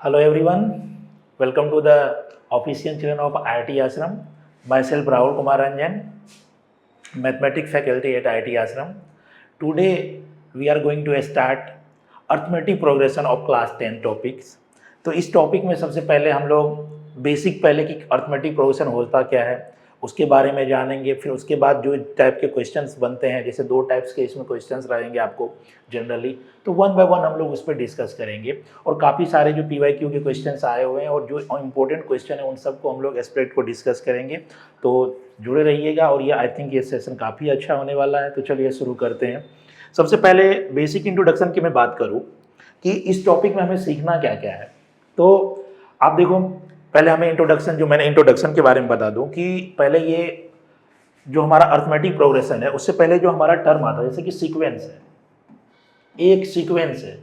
Hello everyone, welcome to the official channel of IIT Ashram. Myself Rahul Kumar Ranjan, Mathematics faculty at IIT Ashram. Today we are going to start arithmetic progression of class 10 topics. तो इस topic में सबसे पहले हम लोग basic पहले कि arithmetic progression होता क्या है उसके बारे में जानेंगे। फिर उसके बाद जो टाइप के क्वेश्चंस बनते हैं, जैसे दो टाइप्स के इसमें क्वेश्चंस रहेंगे आपको जनरली, तो वन बाय वन हम लोग उस पर डिस्कस करेंगे। और काफ़ी सारे जो PYQ के क्वेश्चंस आए हुए हैं और जो इंपॉर्टेंट क्वेश्चन है उन सबको हम लोग एस्पेक्ट को डिस्कस करेंगे। तो जुड़े रहिएगा और ये आई थिंक ये सेशन काफ़ी अच्छा होने वाला है। तो चलिए शुरू करते हैं। सबसे पहले बेसिक इंट्रोडक्शन की मैं बात करूँ कि इस टॉपिक में हमें सीखना क्या क्या है। तो आप देखो, पहले हमें इंट्रोडक्शन, जो मैंने इंट्रोडक्शन के बारे में बता दूं कि पहले ये जो हमारा अर्थमेटिक प्रोग्रेशन है उससे पहले जो हमारा टर्म आता है, जैसे कि सीक्वेंस है, एक सीक्वेंस है।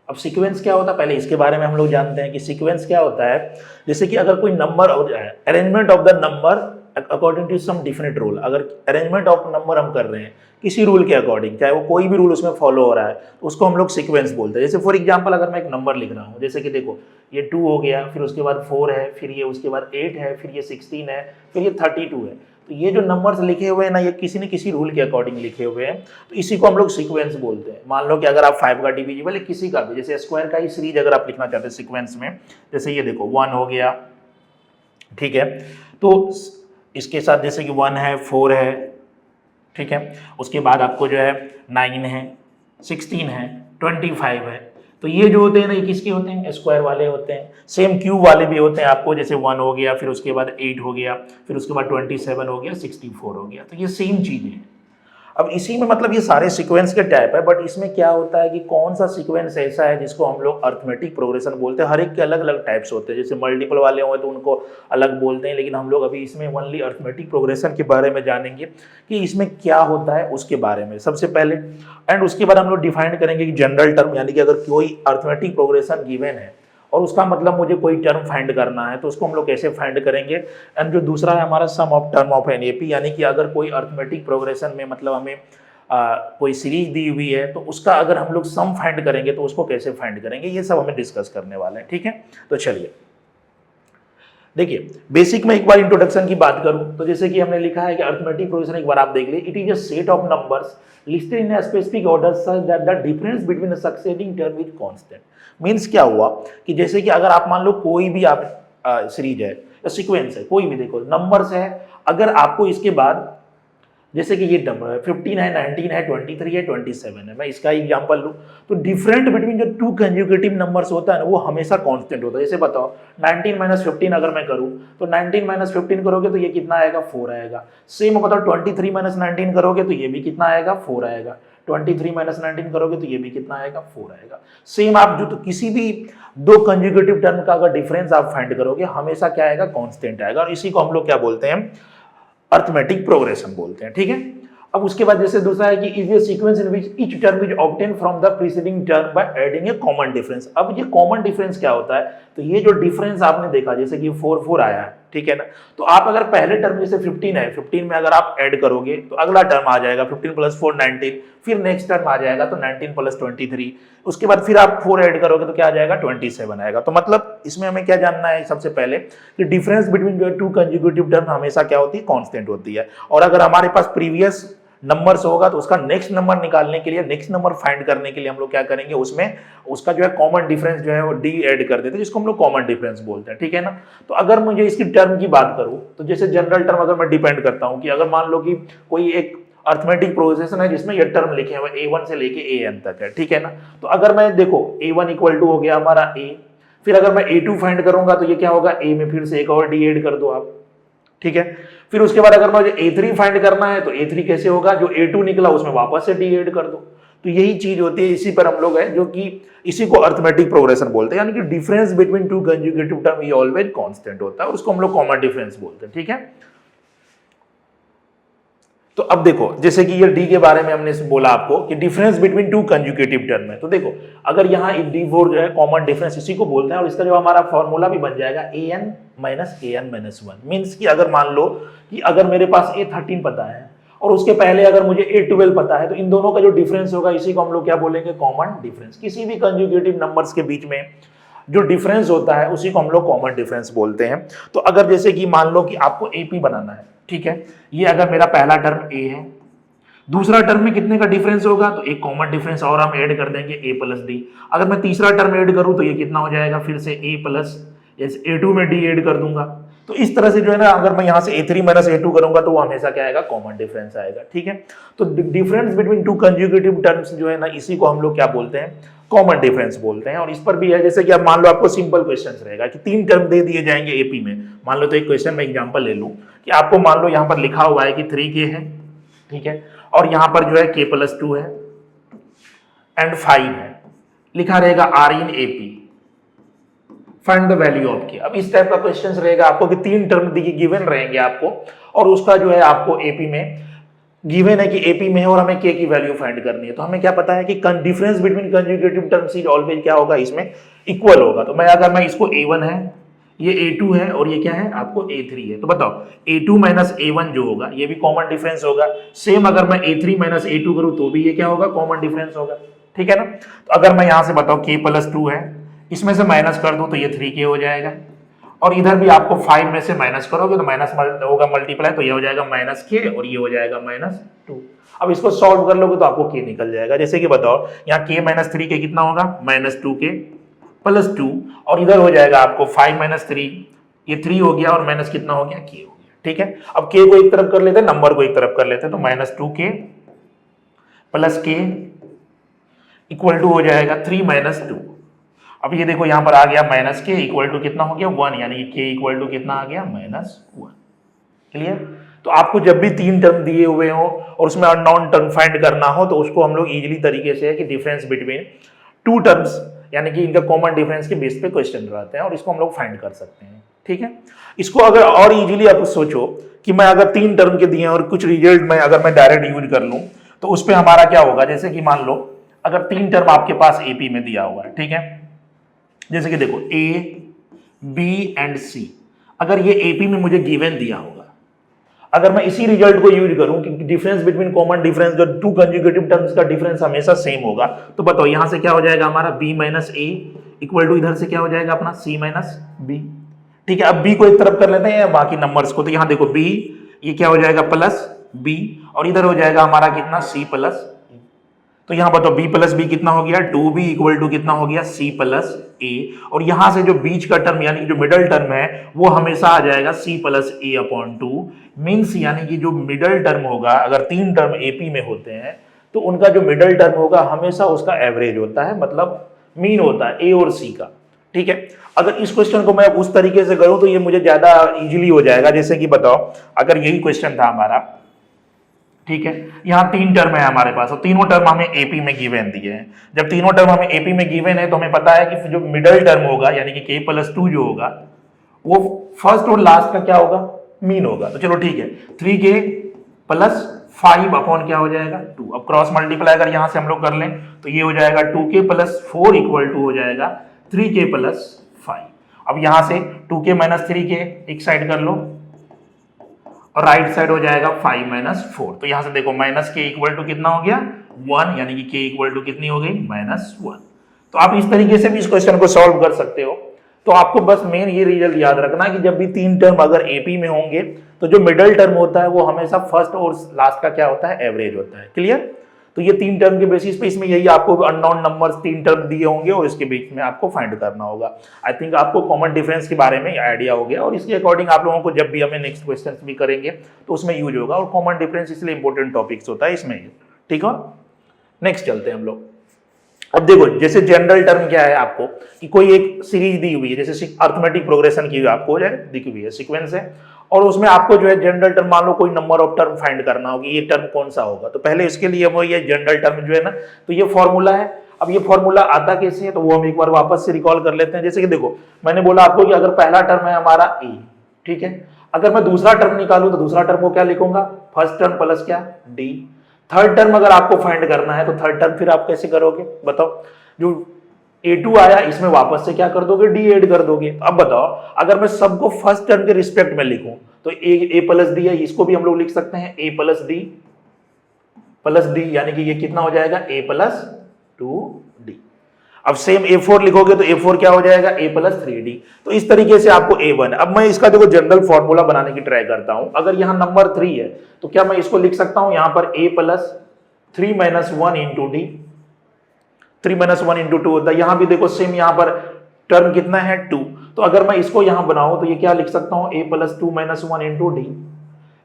अब सीक्वेंस क्या होता है पहले इसके बारे में हम लोग जानते हैं कि सीक्वेंस क्या होता है। जैसे कि अगर कोई नंबर हो जाए, arrangement of the number according to some different rule, अगर अरेंजमेंट ऑफ नंबर हम कर रहे हैं किसी रूल के अकॉर्डिंग, चाहे वो कोई भी रूल उसमें फॉलो हो रहा है, तो उसको हम लोग सीक्वेंस बोलते हैं। जैसे फॉर एग्जांपल अगर मैं एक नंबर लिख रहा हूँ, जैसे कि देखो ये 2 हो गया, फिर उसके बाद 4 है, फिर ये उसके बाद 8 है, फिर ये 16 है, फिर ये 32 है। तो ये जो नंबर्स लिखे हुए हैं ना, ये किसी न किसी रूल के अकॉर्डिंग लिखे हुए हैं, तो इसी को हम लोग सीक्वेंस बोलते हैं। मान लो कि अगर आप 5 का डिविजिबल किसी का भी, जैसे स्क्वायर का ही सीरीज अगर आप लिखना चाहते हैं सीक्वेंस में, जैसे ये देखो 1 हो गया, ठीक है, तो इसके साथ जैसे कि 1 है, 4 है, ठीक है, उसके बाद आपको जो है 9 है, 16 है, 25 है। तो ये जो होते हैं ना, ये किसके होते हैं? स्क्वायर वाले होते हैं। सेम क्यूब वाले भी होते हैं आपको, जैसे 1 हो गया, फिर उसके बाद 8 हो गया, फिर उसके बाद 27 हो गया, 64 हो गया। तो ये सेम चीज़ें हैं। अब इसी में मतलब ये सारे सीक्वेंस के टाइप है, बट इसमें क्या होता है कि कौन सा सीक्वेंस ऐसा है जिसको हम लोग अर्थमेटिक प्रोग्रेशन बोलते हैं। हर एक के अलग अलग टाइप्स होते हैं, जैसे मल्टीपल वाले हों तो उनको अलग बोलते हैं, लेकिन हम लोग अभी इसमें ओनली अर्थमेटिक प्रोग्रेशन के बारे में जानेंगे कि इसमें क्या होता है उसके बारे में सबसे पहले। एंड उसके बाद हम लोग डिफाइन करेंगे कि जनरल टर्म, यानी कि अगर कोई अर्थमेटिक प्रोग्रेशन गिवन है और उसका मतलब मुझे कोई टर्म फाइंड करना है तो उसको हम लोग कैसे फाइंड करेंगे। एंड जो दूसरा है हमारा sum of term of an AP, यानी कि अगर कोई अर्थमेटिक प्रोग्रेशन में मतलब हमें कोई सीरीज दी हुई है तो उसका अगर हम लोग सम फाइंड करेंगे तो उसको कैसे फाइंड करेंगे, ये सब हमें डिस्कस करने वाले हैं। ठीक है, तो चलिए देखिए, बेसिक में एक बार इंट्रोडक्शन की बात करूं तो जैसे कि हमने लिखा है कि अर्थमेटिक प्रोग्रेशन एक बार आप देख लीजिए, it is a set of numbers listed in a specific order such that the difference between the succeeding term is constant. Means क्या हुआ कि जैसे कि अगर आप मान लो कोई भी आप सीरीज है या सीक्वेंस है, कोई भी देखो नंबर्स है, अगर आपको इसके बाद जैसे कि ये नंबर है 15 है, 19 है, 23 है, 27 है, मैं इसका एग्जांपल लूं तो डिफरेंट बिटवीन जो 2 कंसेक्यूटिव नंबर्स होता है ना वो हमेशा कांस्टेंट होता है। जैसे बताओ 19 - 15 अगर मैं करूं तो 19 - 15 करोगे तो ये कितना आएगा? 4 आएगा। सेम बताओ 23 - 19 करोगे तो ये भी कितना आएगा? 4 आएगा। 23 - 19 करोगे तो ये भी कितना आएगा? 4 आएगा। सेम आप जो तो किसी भी दो कंसेक्यूटिव टर्म का अगर डिफरेंस आप फाइंड करोगे हमेशा क्या आएगा? कांस्टेंट आएगा। और इसी को हम लोग क्या बोलते हैं? अर्थमेटिक प्रोग्रेशन बोलते हैं। ठीक है, अब उसके बाद जैसे दूसरा है कि is a sequence in which each term is obtain from the preceding term by adding A common difference. अब ये कॉमन डिफरेंस क्या होता है? तो ये जो डिफरेंस आपने देखा जैसे कि 4 आया है, ठीक है ना, तो आप अगर पहले टर्म जैसे 15 है, 15 में अगर आप ऐड करोगे तो अगला टर्म आ जाएगा 15 + 4 19, फिर नेक्स्ट टर्म आ जाएगा तो 19 + 23, उसके बाद फिर आप 4 ऐड करोगे तो क्या आ जाएगा? 27 आएगा। तो मतलब इसमें हमें क्या जानना है सबसे पहले कि डिफरेंस बिटवीन जो 2 कंसेक्यूटिव टर्म हमेशा क्या होती है? कांस्टेंट होती है। और अगर हमारे पास प्रीवियस नंबर्स होगा तो उसका नेक्स्ट नंबर निकालने के लिए, नेक्स्ट नंबर फाइंड करने के लिए हम लोग क्या करेंगे? उसमें उसका जो है कॉमन डिफरेंस जो है वो D ऐड कर देते हैं, जिसको हम लोग कॉमन डिफरेंस बोलते हैं। ठीक है ना, तो अगर मुझे इसकी टर्म की बात करूं तो जैसे जनरल टर्म अगर मैं डिपेंड करता हूं कि अगर मान लो कि कोई एक अर्थमेटिक प्रोग्रेशन है जिसमें ये टर्म लिखे हुए A1 से लेके AN तक है, ठीक है ना, तो अगर मैं देखो A1 = हो गया हमारा A, फिर अगर मैं A2 फाइंड करूंगा तो ये क्या होगा? A में फिर से एक और D ऐड कर दो आप, ठीक है। फिर उसके बाद अगर मुझे A3 फाइंड करना है तो A3 कैसे होगा? जो A2 निकला उसमें वापस से D ऐड कर दो। तो यही चीज होती है, इसी पर हम लोग है, जो कि इसी को अर्थमेटिक प्रोग्रेशन बोलते हैं, यानी कि डिफरेंस बिटवीन 2 कंसेक्यूटिव टर्म ये ऑलवेज कांस्टेंट होता है और उसको हम लोग कॉमन डिफरेंस बोलते हैं। ठीक है, तो अब देखो जैसे कि ये D के बारे में हमने बोला आपको कि डिफरेंस बिटवीन 2 कंसेक्यूटिव टर्म है, तो देखो अगर यहाँ D4 जो है कॉमन डिफरेंस इसी को बोलते हैं और इसका जो हमारा फॉर्मूला भी बन जाएगा AN - AN - 1। मींस कि अगर मान लो कि अगर मेरे पास A13 पता है और उसके पहले अगर मुझे A12 पता है तो इन दोनों का जो डिफरेंस होगा इसी को हम लोग क्या बोलेंगे? Common difference. किसी भी कंसेक्यूटिव नंबर्स के बीच में जो डिफरेंस होता है उसी को हम लोग कॉमन डिफरेंस बोलते हैं। तो अगर जैसे कि मान लो कि आपको एपी बनाना है, ठीक है, ये अगर मेरा पहला टर्म ए है, दूसरा टर्म में कितने का डिफरेंस होगा, तो एक कॉमन डिफरेंस और हम ऐड कर देंगे ए प्लस डी। अगर मैं तीसरा टर्म ऐड करूं तो ये कितना हो जाएगा, फिर से ए प्लस ए2 में डी ऐड कर दूंगा। तो इस तरह से जो है ना, अगर मैं यहां से ए3 माइनस ए2 करूंगा तो वो हमेशा क्या आएगा, कॉमन डिफरेंस आएगा, ठीक है। तो डिफरेंस बिटवीन टू कंज्यूगेटिव टर्म्स जो है ना, इसी को हम लोग क्या बोलते हैं, कॉमन डिफरेंस बोलते हैं। और इस पर भी है, जैसे कि अब मान लो आपको सिंपल क्वेश्चन रहेगा कि 3 टर्म दे दिए जाएंगे एपी में, मान लो, तो एक क्वेश्चन में एग्जांपल ले लूं कि आपको मान लो यहां पर लिखा हुआ है कि 3k है, ठीक है, और यहां पर जो है k+2 है एंड 5 है, लिखा रहेगा r in AP, find the value of k। अब इस टाइप का क्वेश्चन रहेगा आपको कि 3 टर्म गिवन रहेंगे आपको, और उसका जो है आपको एपी में गिवन है कि एपी में है और हमें k की वैल्यू फाइंड करनी है। तो हमें क्या पता है कि difference between conjugative terms is always क्या होगा, इसमें इक्वल होगा। तो अगर मैं इसको a1 है, ये a2 है और ये क्या है आपको a3 है, तो बताओ a2 माइनस a1 जो होगा ये भी कॉमन डिफरेंस होगा। सेम अगर मैं a3 माइनस a2 करूं तो भी ये क्या होगा, कॉमन डिफरेंस होगा, ठीक है ना। तो अगर मैं यहां से बताओ k+2 है, इसमें से माइनस कर दूं तो ये 3k हो जाएगा, और इधर भी आपको 5 में से माइनस करोगे तो माइनस होगा मल्टीप्लाई, तो ये हो जाएगा -k और ये हो जाएगा -2। अब इसको सॉल्व कर लोगे तो आपको k निकल जाएगा। जैसे कि बताओ यहाँ k - 3k कितना होगा, -2k + 2, और इधर हो जाएगा आपको 5 - 3, ये 3 हो गया और माइनस कितना हो गया, k हो गया, ठीक है। अब k को एक तरफ कर लेते हैं, नंबर को एक तरफ कर लेते हैं, तो -2k + k इक्वल टू हो जाएगा 3 - 2। अब ये देखो यहां पर आ गया -k इक्वल टू कितना हो गया 1, यानी कि k इक्वल टू कितना आ गया, -1। क्लियर। तो आपको जब भी 3 टर्म दिए हुए हो और उसमें अननोन टर्म फाइंड करना हो तो उसको हम लोग इजीली तरीके से है कि डिफरेंस बिटवीन 2 टर्म्स, यानी कि इनका कॉमन डिफरेंस के बेस पे क्वेश्चन रहते हैं और इसको हम लोग फाइंड कर सकते हैं, ठीक है। इसको अगर और इजीली आप सोचो कि मैं अगर 3 टर्म के दिए और कुछ रिजल्ट में अगर मैं डायरेक्ट यूज कर लूं तो उस पर हमारा क्या होगा, जैसे कि मान लो अगर 3 टर्म आपके पास एपी में दिया हुआ है, ठीक है, जैसे कि देखो ए, बी एंड सी, अगर ये एपी में मुझे गिवन दिया होगा, अगर मैं इसी रिजल्ट को यूज करूं कि डिफरेंस बिटवीन कॉमन डिफरेंस, जो 2 कंज्यूगेटिव टर्म्स का डिफरेंस हमेशा सेम होगा, तो बताओ यहां से क्या हो जाएगा हमारा b - a इक्वल टू इधर से क्या हो जाएगा अपना c - b, ठीक है। अब b को एक तरफ कर लेते हैं बाकी नंबर्स को, तो यहां देखो b ये क्या हो जाएगा +b, और इधर हो जाएगा हमारा कितना c +a। तो यहां बताओ b + b कितना हो गया, 2b इक्वल टू कितना हो गया, c + a, और यहां से जो बीच का टर्म यानी कि जो मिडल टर्म है वो हमेशा आ जाएगा c + a/2, मींस यानी कि जो मिडल टर्म होगा, अगर 3 टर्म एपी में होते हैं तो उनका जो मिडल टर्म होगा हमेशा उसका एवरेज होता है, मतलब मीन होता है ए और सी का, ठीक है। अगर इस क्वेश्चन को मैं उस तरीके से करूं तो ये मुझे ज्यादा इजीली हो जाएगा। जैसे कि बताओ अगर यही क्वेश्चन था हमारा, ठीक है, यहाँ 3 टर्म है हमारे पास और तीनों टर्म हमें एपी में गिवन दिए हैं। जब तीनों टर्म हमें एपी में गिवन है तो हमें पता है कि जो मिडल टर्म होगा यानी कि k+2 जो होगा वो फर्स्ट और लास्ट का क्या होगा, मीन होगा। तो चलो ठीक है, 3k + 5 अपॉन क्या हो जाएगा 2। अब क्रॉस मल्टीप्लाई अगर यहां से हम लोग कर लें तो ये हो जाएगा 2k + 4 इक्वल टू हो जाएगा 3k + 5। अब यहां से 2k - 3k एक साइड कर लो और राइट साइड हो जाएगा 5 - 4। तो यहां से देखो -k इक्वल टू कितना हो गया 1, यानी कि k इक्वल टू कितनी हो गई -1। तो आप इस तरीके से भी इस क्वेश्चन को सॉल्व कर सकते हो। तो आपको बस मेन ये रिजल्ट याद रखना कि जब भी 3 टर्म अगर एपी में होंगे तो जो मिडल टर्म होता है वो हमेशा फर्स्ट और लास्ट का क्या होता है, एवरेज होता है। क्लियर। तो ये 3 टर्म के बेसिस पे इसमें यही आपको अननोन नंबर्स 3 टर्म दिए होंगे और इसके बीच में आपको फाइंड करना होगा। आई थिंक आपको कॉमन डिफरेंस के बारे में आइडिया हो गया और इसके अकॉर्डिंग आप लोगों को जब भी हमें नेक्स्ट क्वेश्चन भी करेंगे तो उसमें यूज होगा और कॉमन डिफरेंस इसलिए इंपॉर्टेंट टॉपिक्स होता है इसमें, ठीक है। नेक्स्ट चलते हैं हम लोग। अब देखो जैसे जनरल टर्म क्या है आपको कि कोई एक सीरीज दी हुई है, जैसे अर्थमेटिक प्रोग्रेशन की आपको हो जाए दी हुई है, सीक्वेंस है, और उसमें आपको जो है जनरल टर्म मान लो कोई नंबर ऑफ टर्म फाइंड करना होगी, ये टर्म कौन सा होगा। तो पहले इसके लिए वो ये जनरल टर्म जो है ना, तो ये फॉर्मूला है। अब ये फॉर्मूला आता कैसे है तो वो हम एक बार वापस से रिकॉल कर लेते हैं। जैसे कि देखो मैंने बोला आपको कि अगर पहला टर्म है हमारा ए, ठीक है, अगर मैं दूसरा टर्म निकालूं तो दूसरा टर्म को क्या लिखूंगा, फर्स्ट टर्म प्लस क्या डी। थर्ड टर्म अगर आपको फाइंड करना है तो थर्ड टर्म फिर आप कैसे करोगे बताओ, जो A2 आया इसमें वापस से क्या कर दोगे, डी ऐड कर दोगे। अब बताओ अगर मैं सबको फर्स्ट टर्म के रिस्पेक्ट में लिखूं तो a + d है, इसको भी हम लोग लिख सकते हैं a + d यानी कि ये कितना हो जाएगा a + 2d। अब सेम A4 लिखोगे तो A4 क्या हो जाएगा A प्लस 3D। तो इस तरीके से आपको A1। अब मैं इसका देखो जनरल फॉर्मूला बनाने की ट्राई करता हूं। अगर यहां नंबर 3 है तो क्या मैं इसको लिख सकता हूं यहां पर A plus 3 minus 1 into D. 3 minus 1 into 2 होता है। यहां भी देखो सेम यहां पर टर्म कितना है 2। तो अगर मैं इसको यहां बनाऊं तो ये क्या लिख सकता हूं A plus 2 minus 1 into D.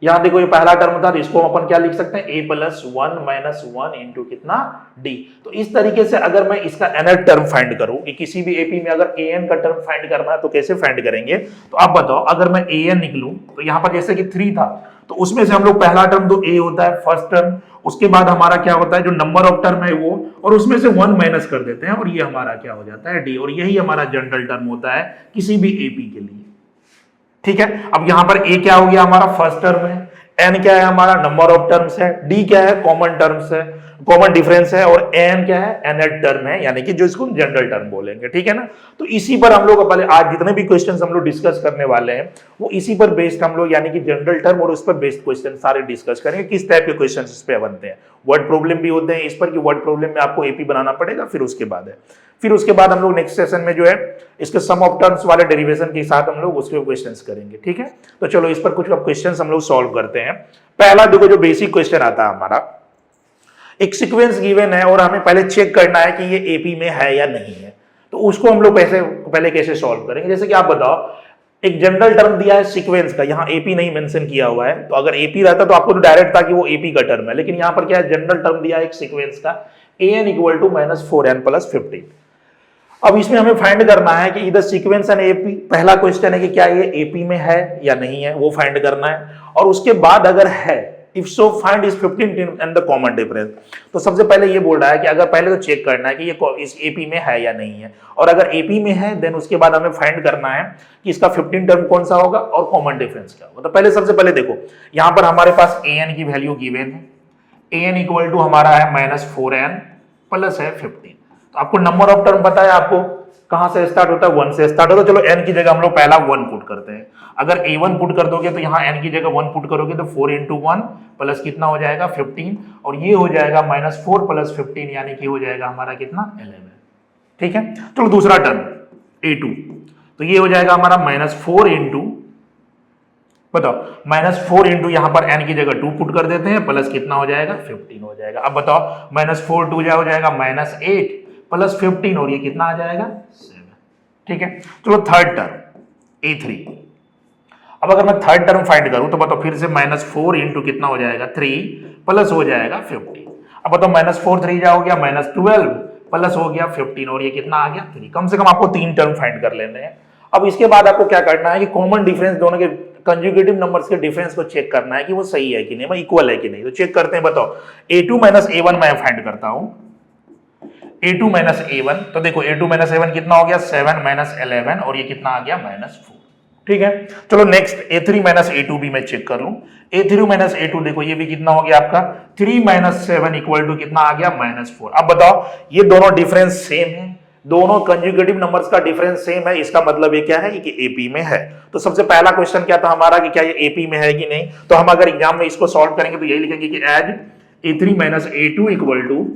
यहां देखो ये पहला टर्म था तो इसको अपन क्या लिख सकते हैं A प्लस 1 माइनस 1 इंटू कितना D। तो इस तरीके से अगर मैं इसका nth टर्म फाइंड करूं कि किसी भी AP में अगर an का टर्म फाइंड करना है तो कैसे फाइंड करेंगे। तो आप बताओ अगर मैं an निकलूं तो यहां पर जैसे कि 3 था तो उसमें से हम लोग पहला टर्म तो A होता है फर्स्ट टर्म, उसके बाद हमारा क्या होता है जो नंबर ऑफ टर्म है वो, और उसमें से 1 माइनस कर देते हैं और ये हमारा क्या हो जाता है D। और यही हमारा जनरल टर्म होता है किसी भी AP के लिए। ठीक है, अब यहां पर A क्या हो गया हमारा फर्स्ट टर्म है, n क्या है हमारा नंबर ऑफ टर्म्स है, d क्या है कॉमन टर्म्स है, कॉमन डिफरेंस है, और n क्या है nth टर्म है यानी कि जो इसको जनरल टर्म बोलेंगे। ठीक है ना। तो इसी पर हम लोग पहले आज जितने भी क्वेश्चंस हम लोग डिस्कस करने वाले हैं वो इसी पर बेस्ड हम लोग यानी कि जनरल टर्म और उस पर बेस्ड क्वेश्चन सारे डिस्कस करेंगे। किस टाइप के क्वेश्चन इस पे बनते हैं, वर्ड प्रॉब्लम भी होते हैं इस पर कि वर्ड प्रॉब्लम में आपको एपी बनाना पड़ेगा। फिर उसके बाद हम लोग नेक्स्ट सेशन में जो है इसके सम ऑफ टर्म्स वाले डेरिवेशन के साथ हम लोग उसके क्वेश्चंस करेंगे। ठीक है, तो चलो इस पर कुछ क्वेश्चंस हम लोग सॉल्व करते हैं। पहला देखो जो बेसिक क्वेश्चन आता है हमारा, एक सीक्वेंस गिवन है और हमें पहले चेक करना है कि ये एपी में है या नहीं है। तो उसको हम लोग पहले कैसे सॉल्व करेंगे। जैसे कि आप बताओ एक जनरल टर्म दिया है सीक्वेंस का, यहाँ एपी नहीं मेंशन किया हुआ है। तो अगर एपी रहता तो आपको तो डायरेक्ट था कि वो एपी का टर्म है, लेकिन यहाँ पर क्या है जनरल टर्म दिया है एक सीक्वेंस का an equal to minus 4n plus 15। अब इसमें हमें फाइंड करना है कि इधर सीक्वेंस एंड एपी, पहला क्वेश्चन है कि क्या ये एपी में है या नहीं है वो फाइंड करना है। और उसके बाद अगर है इफ सो फाइंड इस 15 एंड द कॉमन डिफरेंस। तो सबसे पहले ये बोल रहा है कि अगर पहले तो चेक करना है कि ये इस एपी में है या नहीं है, और अगर एपी में है देन उसके बाद हमें फाइंड करना है कि इसका 15 टर्म कौन सा होगा और कॉमन डिफरेंस क्या होगा। तो पहले सबसे पहले देखो यहां पर हमारे पास an की वैल्यू गिवन है, an इक्वल टू हमारा है माइनस 4n प्लस है 15। तो आपको नंबर ऑफ टर्म पता है, आपको कहां से स्टार्ट होता है 1 से स्टार्ट होता है। चलो n की जगह हम लोग पहला 1 पुट करते हैं। अगर a1 पुट कर दोगे तो यहाँ n की जगह 1 पुट करोगे तो 4 इंटू 1 प्लस कितना हो जाएगा 15, और ये हो जाएगा माइनस 4 प्लस 15 यानी कि हो जाएगा हमारा कितना 11। ठीक है, चलो दूसरा टर्म a2, तो ये हो जाएगा हमारा माइनस 4 इंटू, बताओ माइनस 4 इंटू यहाँ पर n की जगह 2 पुट कर देते हैं प्लस कितना हो जाएगा 15 हो जाएगा। अब बताओ माइनस 4 2 हो जाएगा माइनस 8 प्लस 15 और ये कितना आ जाएगा 7। ठीक है, चलो थर्ड टर्म a3। अब अगर मैं थर्ड टर्म फाइंड करूं तो बताओ फिर से माइनस 4 इंटू कितना हो जाएगा 3 प्लस हो जाएगा 15। अब बताओ माइनस 4 3 हो गया माइनस 12 प्लस हो गया 15 और ये कितना आ गया 3। कम से कम आपको 3 टर्म फाइंड कर लेने हैं। अब इसके बाद आपको क्या करना है कि कॉमन डिफरेंस दोनों के कंजुगेटिव नंबर्स के डिफरेंस को चेक करना है कि वो सही है कि नहीं, इक्वल है कि नहीं। तो चेक करते हैं, बताओ a2 माइनस a1 मैं फाइंड करता हूं, a2 माइनस a1। तो देखो a2 माइनस a1 कितना हो गया 7 माइनस 11 और ये कितना आ गया माइनस 4। ठीक है, चलो नेक्स्ट a3 माइनस a2 भी मैं चेक कर लूं। a3 माइनस a2 देखो ये भी कितना हो गया आपका 3 माइनस 7 इक्वल टू कितना आ गया माइनस 4। अब बताओ ये दोनों डिफरेंस सेम है, दोनों कंजुगेटिव नंबर्स का डिफरेंस सेम है, इसका मतलब ये क्या है कि एपी में है। तो सबसे पहला क्वेश्चन क्या था हमारा कि क्या ये एपी में है कि नहीं। तो हम अगर एग्जाम में इसको सॉल्व करेंगे तो यही लिखेंगे कि as a3 minus a2 equal to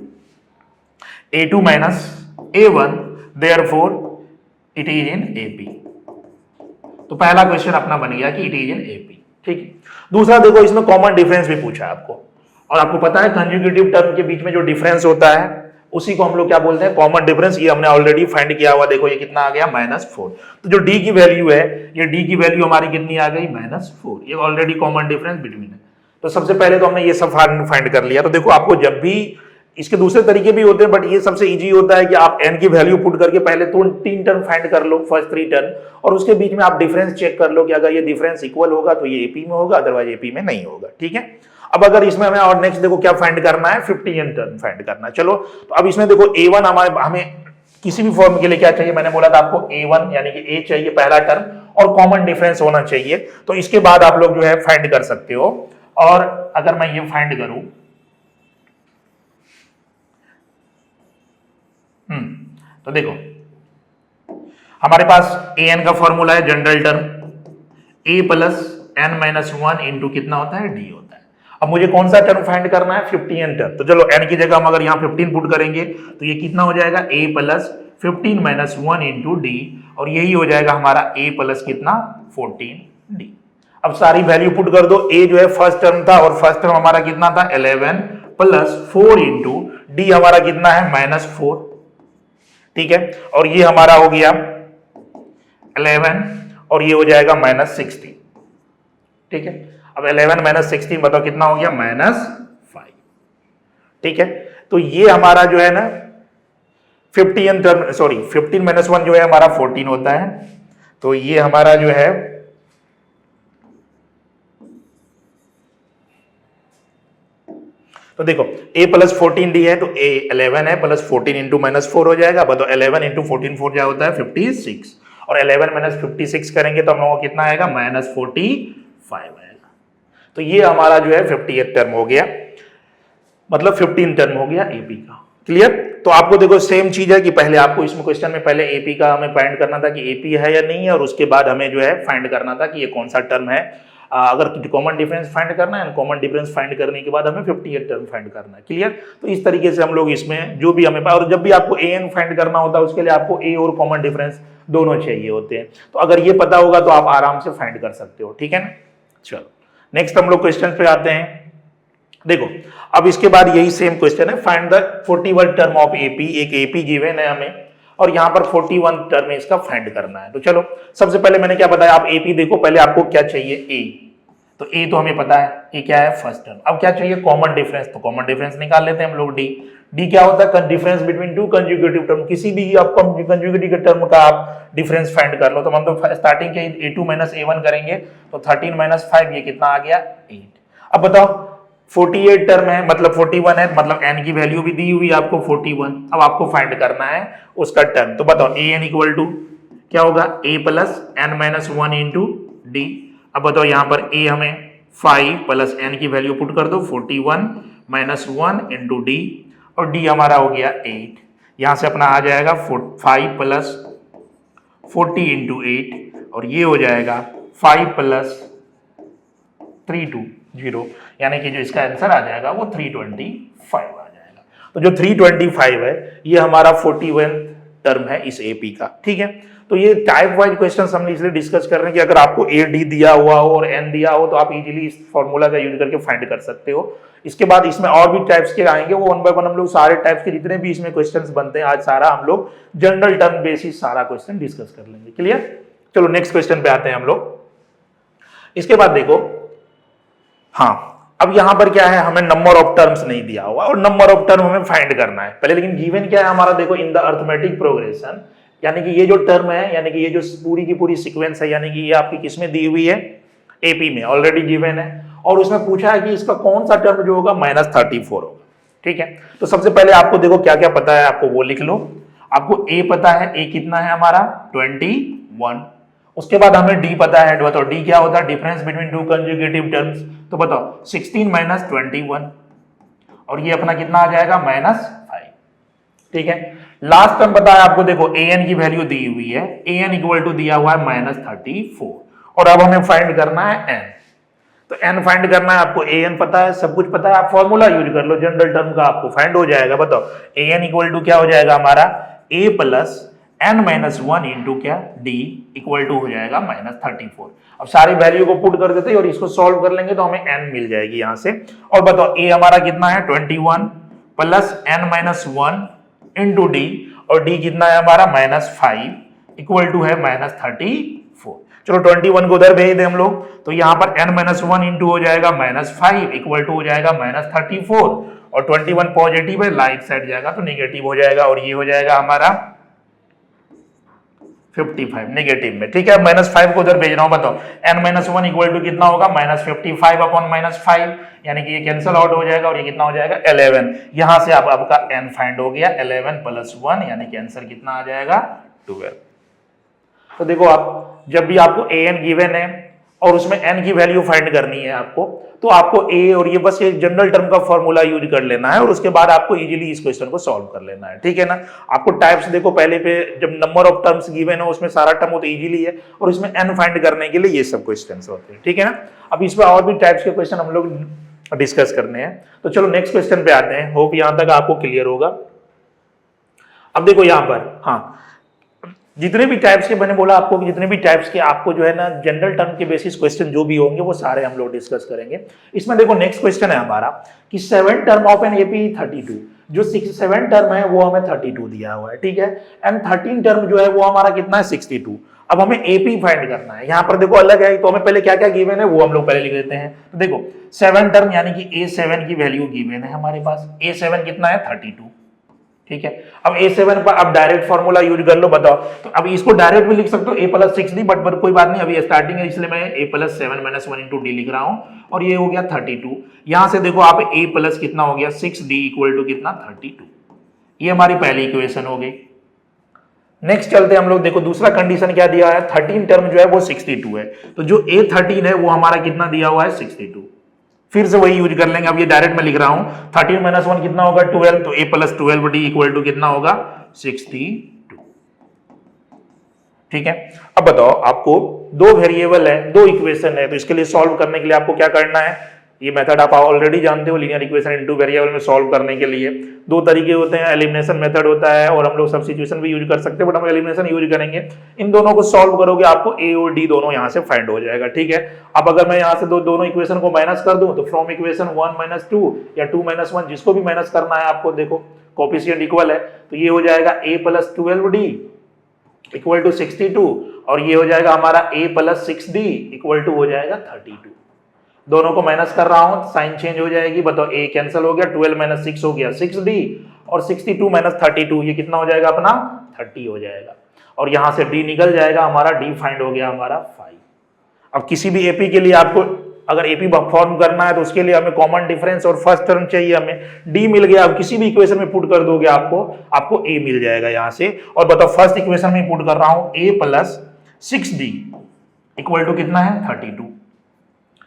a2 minus a1 therefore it is in AP. तो पहला क्वेश्चन अपना बन गया कि इट इज इन एपी। ठीक है, दूसरा देखो इसमें कॉमन डिफरेंस भी पूछा है आपको, और आपको पता है कंजुगेटिव टर्म के बीच में जो डिफरेंस होता है उसी को हम लोग क्या बोलते हैं कॉमन डिफरेंस। ये हमने ऑलरेडी फाइंड किया हुआ, देखो ये कितना आ गया माइनस 4। तो जो डी की वैल्यू है, ये डी की वैल्यू हमारी कितनी आ गई माइनस 4, ये ऑलरेडी कॉमन डिफरेंस बिटवीन है। तो सबसे पहले तो हमने ये सब फाइंड कर लिया। तो देखो आपको जब भी इसके दूसरे तरीके भी होते हैं बट ये सबसे इजी होता है कि आप n की वैल्यू पुट करके पहले तो 3 टर्म फाइंड कर लो, फर्स्ट 3 टर्म, और उसके बीच में आप डिफरेंस चेक कर लो कि अगर ये डिफरेंस इक्वल होगा तो ये एपी में होगा, अदरवाइज एपी में नहीं होगा। ठीक है, अब अगर इसमें हमें और नेक्स्ट देखो क्या फाइंड करना है 15 टर्म फाइंड करना है। चलो तो अब इसमें देखो a1 हमें किसी भी फॉर्म के लिए क्या चाहिए, मैंने बोला था आपको a1 यानी कि a चाहिए पहला टर्म और कॉमन डिफरेंस होना चाहिए। तो इसके बाद आप लोग जो है फाइंड कर सकते हो। और अगर मैं ये फाइंड करूं तो देखो हमारे पास an का फॉर्मूला है general term a plus n minus 1 into कितना होता है d होता है। अब मुझे कौन सा टर्म फाइंड करना है 15 टर्म। तो चलो n की जगह हम अगर यहाँ 15 पुट करेंगे तो ये कितना हो जाएगा a plus 15 minus 1 into d, और यही हो जाएगा हमारा a प्लस कितना 14d। अब सारी वैल्यू पुट कर दो। a जो है फर्स्ट टर्म था, और फर्स्ट टर्म हमारा कितना था 11 प्लस 4 इंटू डी हमारा कितना है -4, ठीक है, और ये हमारा हो गया 11 और ये हो जाएगा -16, ठीक है। अब 11 माइनस 16 बताओ कितना हो गया -5, ठीक है। तो ये हमारा जो है ना 15 माइनस 1 जो है हमारा 14 होता है, तो ये हमारा जो है तो देखो a प्लस 14d है, तो a 11 है प्लस 14 इंटू -4 हो जाएगा। बताओ 11 इंटू 14 4 क्या होता है 56, और 11 माइनस 56 करेंगे तो हम लोगों को कितना आएगा -45 आएगा। तो ये हमारा जो है 58 टर्म हो गया, मतलब 15 टर्म हो गया एपी का। क्लियर? तो आपको देखो सेम चीज है कि पहले आपको इसमें क्वेश्चन में पहले एपी का हमें फाइंड करना था कि एपी है या नहीं है, और उसके बाद हमें जो है फाइंड करना था कि ये कौन सा टर्म है। अगर कॉमन डिफरेंस फाइंड करना है, कॉमन डिफरेंस फाइंड करने के बाद हमें 58 टर्म फाइंड करना है। क्लियर? तो इस तरीके से हम लोग इसमें जो भी हमें, और जब भी आपको एन फाइंड करना होता है उसके लिए आपको ए और कॉमन डिफरेंस दोनों चाहिए होते हैं। तो अगर ये पता होगा तो आप आराम से फाइंड कर सकते हो, ठीक है ना। चलो नेक्स्ट हम लोग क्वेश्चन पे आते हैं। देखो अब इसके बाद यही सेम क्वेश्चन है, find the 41 term of AP. एक एपी गिवन है हमें, और यहाँ पर 41 टर्म है इसका फाइंड करना है। तो चलो सबसे पहले मैंने क्या बताया, आप एपी देखो, पहले आपको क्या चाहिए ए, तो ए तो हमें पता है, ए क्या है फर्स्ट टर्म। अब क्या चाहिए कॉमन डिफरेंस, तो कॉमन डिफरेंस निकाल लेते हैं हम लोग। डी क्या होता है difference between two conjugative term, किसी भी आप कंजुगेटिव टर्म का आप डिफरेंस फाइंड कर लो। तो हम तो स्टार्टिंग के a2 माइनस a1 करेंगे, तो 13 माइनस 5 ये कितना आ गया 8। अब बताओ 48 टर्म है, मतलब 41 है, मतलब n की वैल्यू भी दी हुई है आपको 41। अब आपको फाइंड करना है उसका टर्म, तो बताओ an इक्वल टू क्या होगा a plus n minus 1 into D. अब बताओ यहाँ पर a हमें 5 प्लस n की वैल्यू पुट कर दो 41 माइनस 1 इंटू डी, और d हमारा हो गया 8। यहाँ से अपना आ जाएगा 5 प्लस 40 इंटू 8, और ये हो जाएगा 5 प्लस 320, यानी कि जो इसका आंसर आ जाएगा वो 325 आ जाएगा। तो जो 325 है ये हमारा 41 टर्म है इस एपी का, ठीक है। तो ये टाइप वाइज क्वेश्चन हम इसलिए डिस्कस कर रहे हैं कि अगर आपको ए डी दिया हुआ हो और एन दिया हो तो आप इजीली इस फॉर्मूला का यूज करके फाइंड कर सकते हो। इसके बाद इसमें और भी टाइप्स के आएंगे, वो वन बाय वन हम लोग सारे टाइप्स के जितने भी इसमें क्वेश्चंस बनते हैं आज सारा हम लोग जनरल टर्म बेसिस सारा क्वेश्चन डिस्कस कर लेंगे। क्लियर? चलो नेक्स्ट क्वेश्चन पे आते हैं हम लोग। इसके बाद देखो, हाँ अब यहां पर क्या है, हमें नंबर ऑफ टर्म्स नहीं दिया हुआ और नंबर ऑफ टर्म हमें फाइंड करना है पहले। लेकिन गिवन क्या है हमारा, देखो इन द अर्थमेटिक प्रोग्रेशन, यानी कि ये जो टर्म है, यानी कि ये जो पूरी की पूरी सीक्वेंस है, यानी कि ये आपकी किसमें दी हुई है एपी में, ऑलरेडी गिवन है। और उसमें पूछा है कि इसका कौन सा टर्म जो होगा -34 होगा, ठीक है। तो सबसे पहले आपको देखो क्या क्या पता है, आपको वो लिख लो। आपको ए पता है, ए कितना है हमारा 21। उसके बाद हमें डी पता है, बताओ डी क्या होता है difference between two conjugative terms. तो बताओ 16 माइनस 21, और ये अपना कितना आ जाएगा -5, ठीक है। लास्ट टर्म पता है आपको, देखो an की वैल्यू दी हुई है, an इक्वल टू दिया हुआ है -34, और अब हमें फाइंड करना है n। तो n फाइंड करना है आपको, an पता है, सब कुछ पता है, आप फॉर्मूला यूज कर लो जनरल टर्म का, आपको फाइंड हो जाएगा। बताओ an इक्वल टू क्या हो जाएगा हमारा a plus n minus 1 into क्या d इक्वल टू हो जाएगा -34। अब सारी वैल्यू को पुट कर देते हैं और इसको सॉल्व कर लेंगे तो हमें n मिल जाएगी यहां से। और बताओ a हमारा कितना है 21 plus n minus 1 into d, और डी कितना है हमारा -5 इक्वल टू है -34। चलो 21 को उधर भेज दें हम लोग, तो यहाँ पर n माइनस 1 इंटू हो जाएगा -5 इक्वल टू हो जाएगा -34, और 21 पॉजिटिव है, लाइट साइड जाएगा तो नेगेटिव हो जाएगा, और ये हो जाएगा हमारा 55 नेगेटिव में, ठीक है। -5 को उधर भेज रहा हूं, बताओ n माइनस 1 इक्वल टू कितना होगा -55 अपॉन -5, यानी कि ये कैंसिल आउट हो जाएगा, और ये कितना हो जाएगा 11। यहां से आपका n फाइंड हो गया 11 प्लस 1, यानी कि आंसर कितना आ जाएगा 12। तो देखो आप जब भी आपको an गिवन है और उसमें n की वैल्यू फाइंड करनी है आपको, तो आपको a और ये बस एक जनरल टर्म का फॉर्मूला यूज कर लेना है, और उसके बाद आपको इजीली इस क्वेश्चन को सॉल्व कर लेना है, ठीक है ना। आपको टाइप्स देखो पहले पे, जब नंबर ऑफ टर्म्स गिवन है उसमें सारा टर्म हो तो इजीली है, और इसमें n फाइंड करने के लिए ये सब क्वेश्चंस होते हैं, ठीक है ना। अब इसमें और भी टाइप्स के क्वेश्चन हम लोग डिस्कस करने हैं। तो चलो नेक्स्ट क्वेश्चन पे आते हैं, होप यहां तक आपको क्लियर होगा। अब देखो यहाँ पर, हाँ, जितने भी टाइप्स के मैंने बोला आपको कि जितने भी टाइप्स के आपको जो है ना जनरल टर्म के बेसिस क्वेश्चन जो भी होंगे वो सारे हम लोग डिस्कस करेंगे। इसमें देखो नेक्स्ट क्वेश्चन है हमारा कि 7 टर्म ऑफ एन एपी 32, जो 7 टर्म है वो हमें 32 दिया हुआ है, ठीक है, एंड 13 टर्म जो है वो हमारा कितना है 62। अब हमें एपी फाइंड करना है। यहाँ पर देखो अलग है, तो हमें पहले क्या क्या गिवन है वो हम लोग पहले लिख देते हैं। तो देखो 7 टर्म यानी कि A7 की वैल्यू गिवन है हमारे पास। A7 कितना है 32, ठीक है। अब A7 पर अब डायरेक्ट फॉर्मूला यूज कर लो, बताओ। तो अब इसको डायरेक्ट भी लिख सकते हो A+6D, बट कोई बात नहीं, अभी स्टार्टिंग है इसलिए मैं A+7 - 1 × D लिख रहा हूं, और ये हो गया 32। यहां से देखो आप A प्लस कितना हो गया 6D इक्वल टू कितना 32। ये हमारी पहली इक्वेशन हो गई। नेक्स्ट चलते हम लोग, देखो दूसरा कंडीशन क्या दिया है, 13 टर्म जो है वो 62 है, तो जो A13 है वो हमारा कितना दिया हुआ है 62। फिर से वही यूज कर लेंगे। अब ये डायरेक्ट मैं लिख रहा हूं 13 - 1 कितना होगा 12, तो A+12D इक्वल टू कितना होगा 62, ठीक है। अब बताओ आपको दो वेरिएबल है, दो इक्वेशन है, तो इसके लिए सॉल्व करने के लिए आपको क्या करना है, ये मेथड आप ऑलरेडी जानते हो, लीनियर इक्वेशन इनटू वेरिएबल में सॉल्व करने के लिए दो तरीके होते हैं, एलिमिनेशन मेथड होता है और हम लोग सब्स्टिट्यूशन भी यूज कर सकते हैं, बट हम एलिमिनेशन यूज करेंगे। इन दोनों को सॉल्व करोगे आपको ए और डी दोनों यहां से फाइंड हो जाएगा, ठीक है। अब अगर मैं यहां से दोनों इक्वेशन को माइनस कर दूं, तो फ्रॉम इक्वेशन 1 - 2 या 2 - 1 जिसको भी माइनस करना है आपको, देखो कोएफिशिएंट इक्वल है, तो ये हो जाएगा A+12D इक्वल टू 62, और ये हो जाएगा हमारा A+6D इक्वल टू हो जाएगा 32। दोनों को माइनस कर रहा हूं, साइन चेंज हो जाएगी, बताओ A कैंसिल हो गया, 12 - 6 हो गया 6D, और 62 - 32 ये कितना हो जाएगा अपना 30 हो जाएगा, और यहां से D निकल जाएगा, हमारा D फाइंड हो गया हमारा 5। अब किसी भी एपी के लिए आपको अगर एपी फॉर्म करना है तो उसके लिए हमें कॉमन डिफरेंस और फर्स्ट टर्म चाहिए, हमें डी मिल गया। अब किसी भी इक्वेशन में पुट कर दोगे आपको ए मिल जाएगा यहां से। और बताओ फर्स्ट इक्वेशन में पुट कर रहा हूं A+6D इक्वल टू कितना है 32।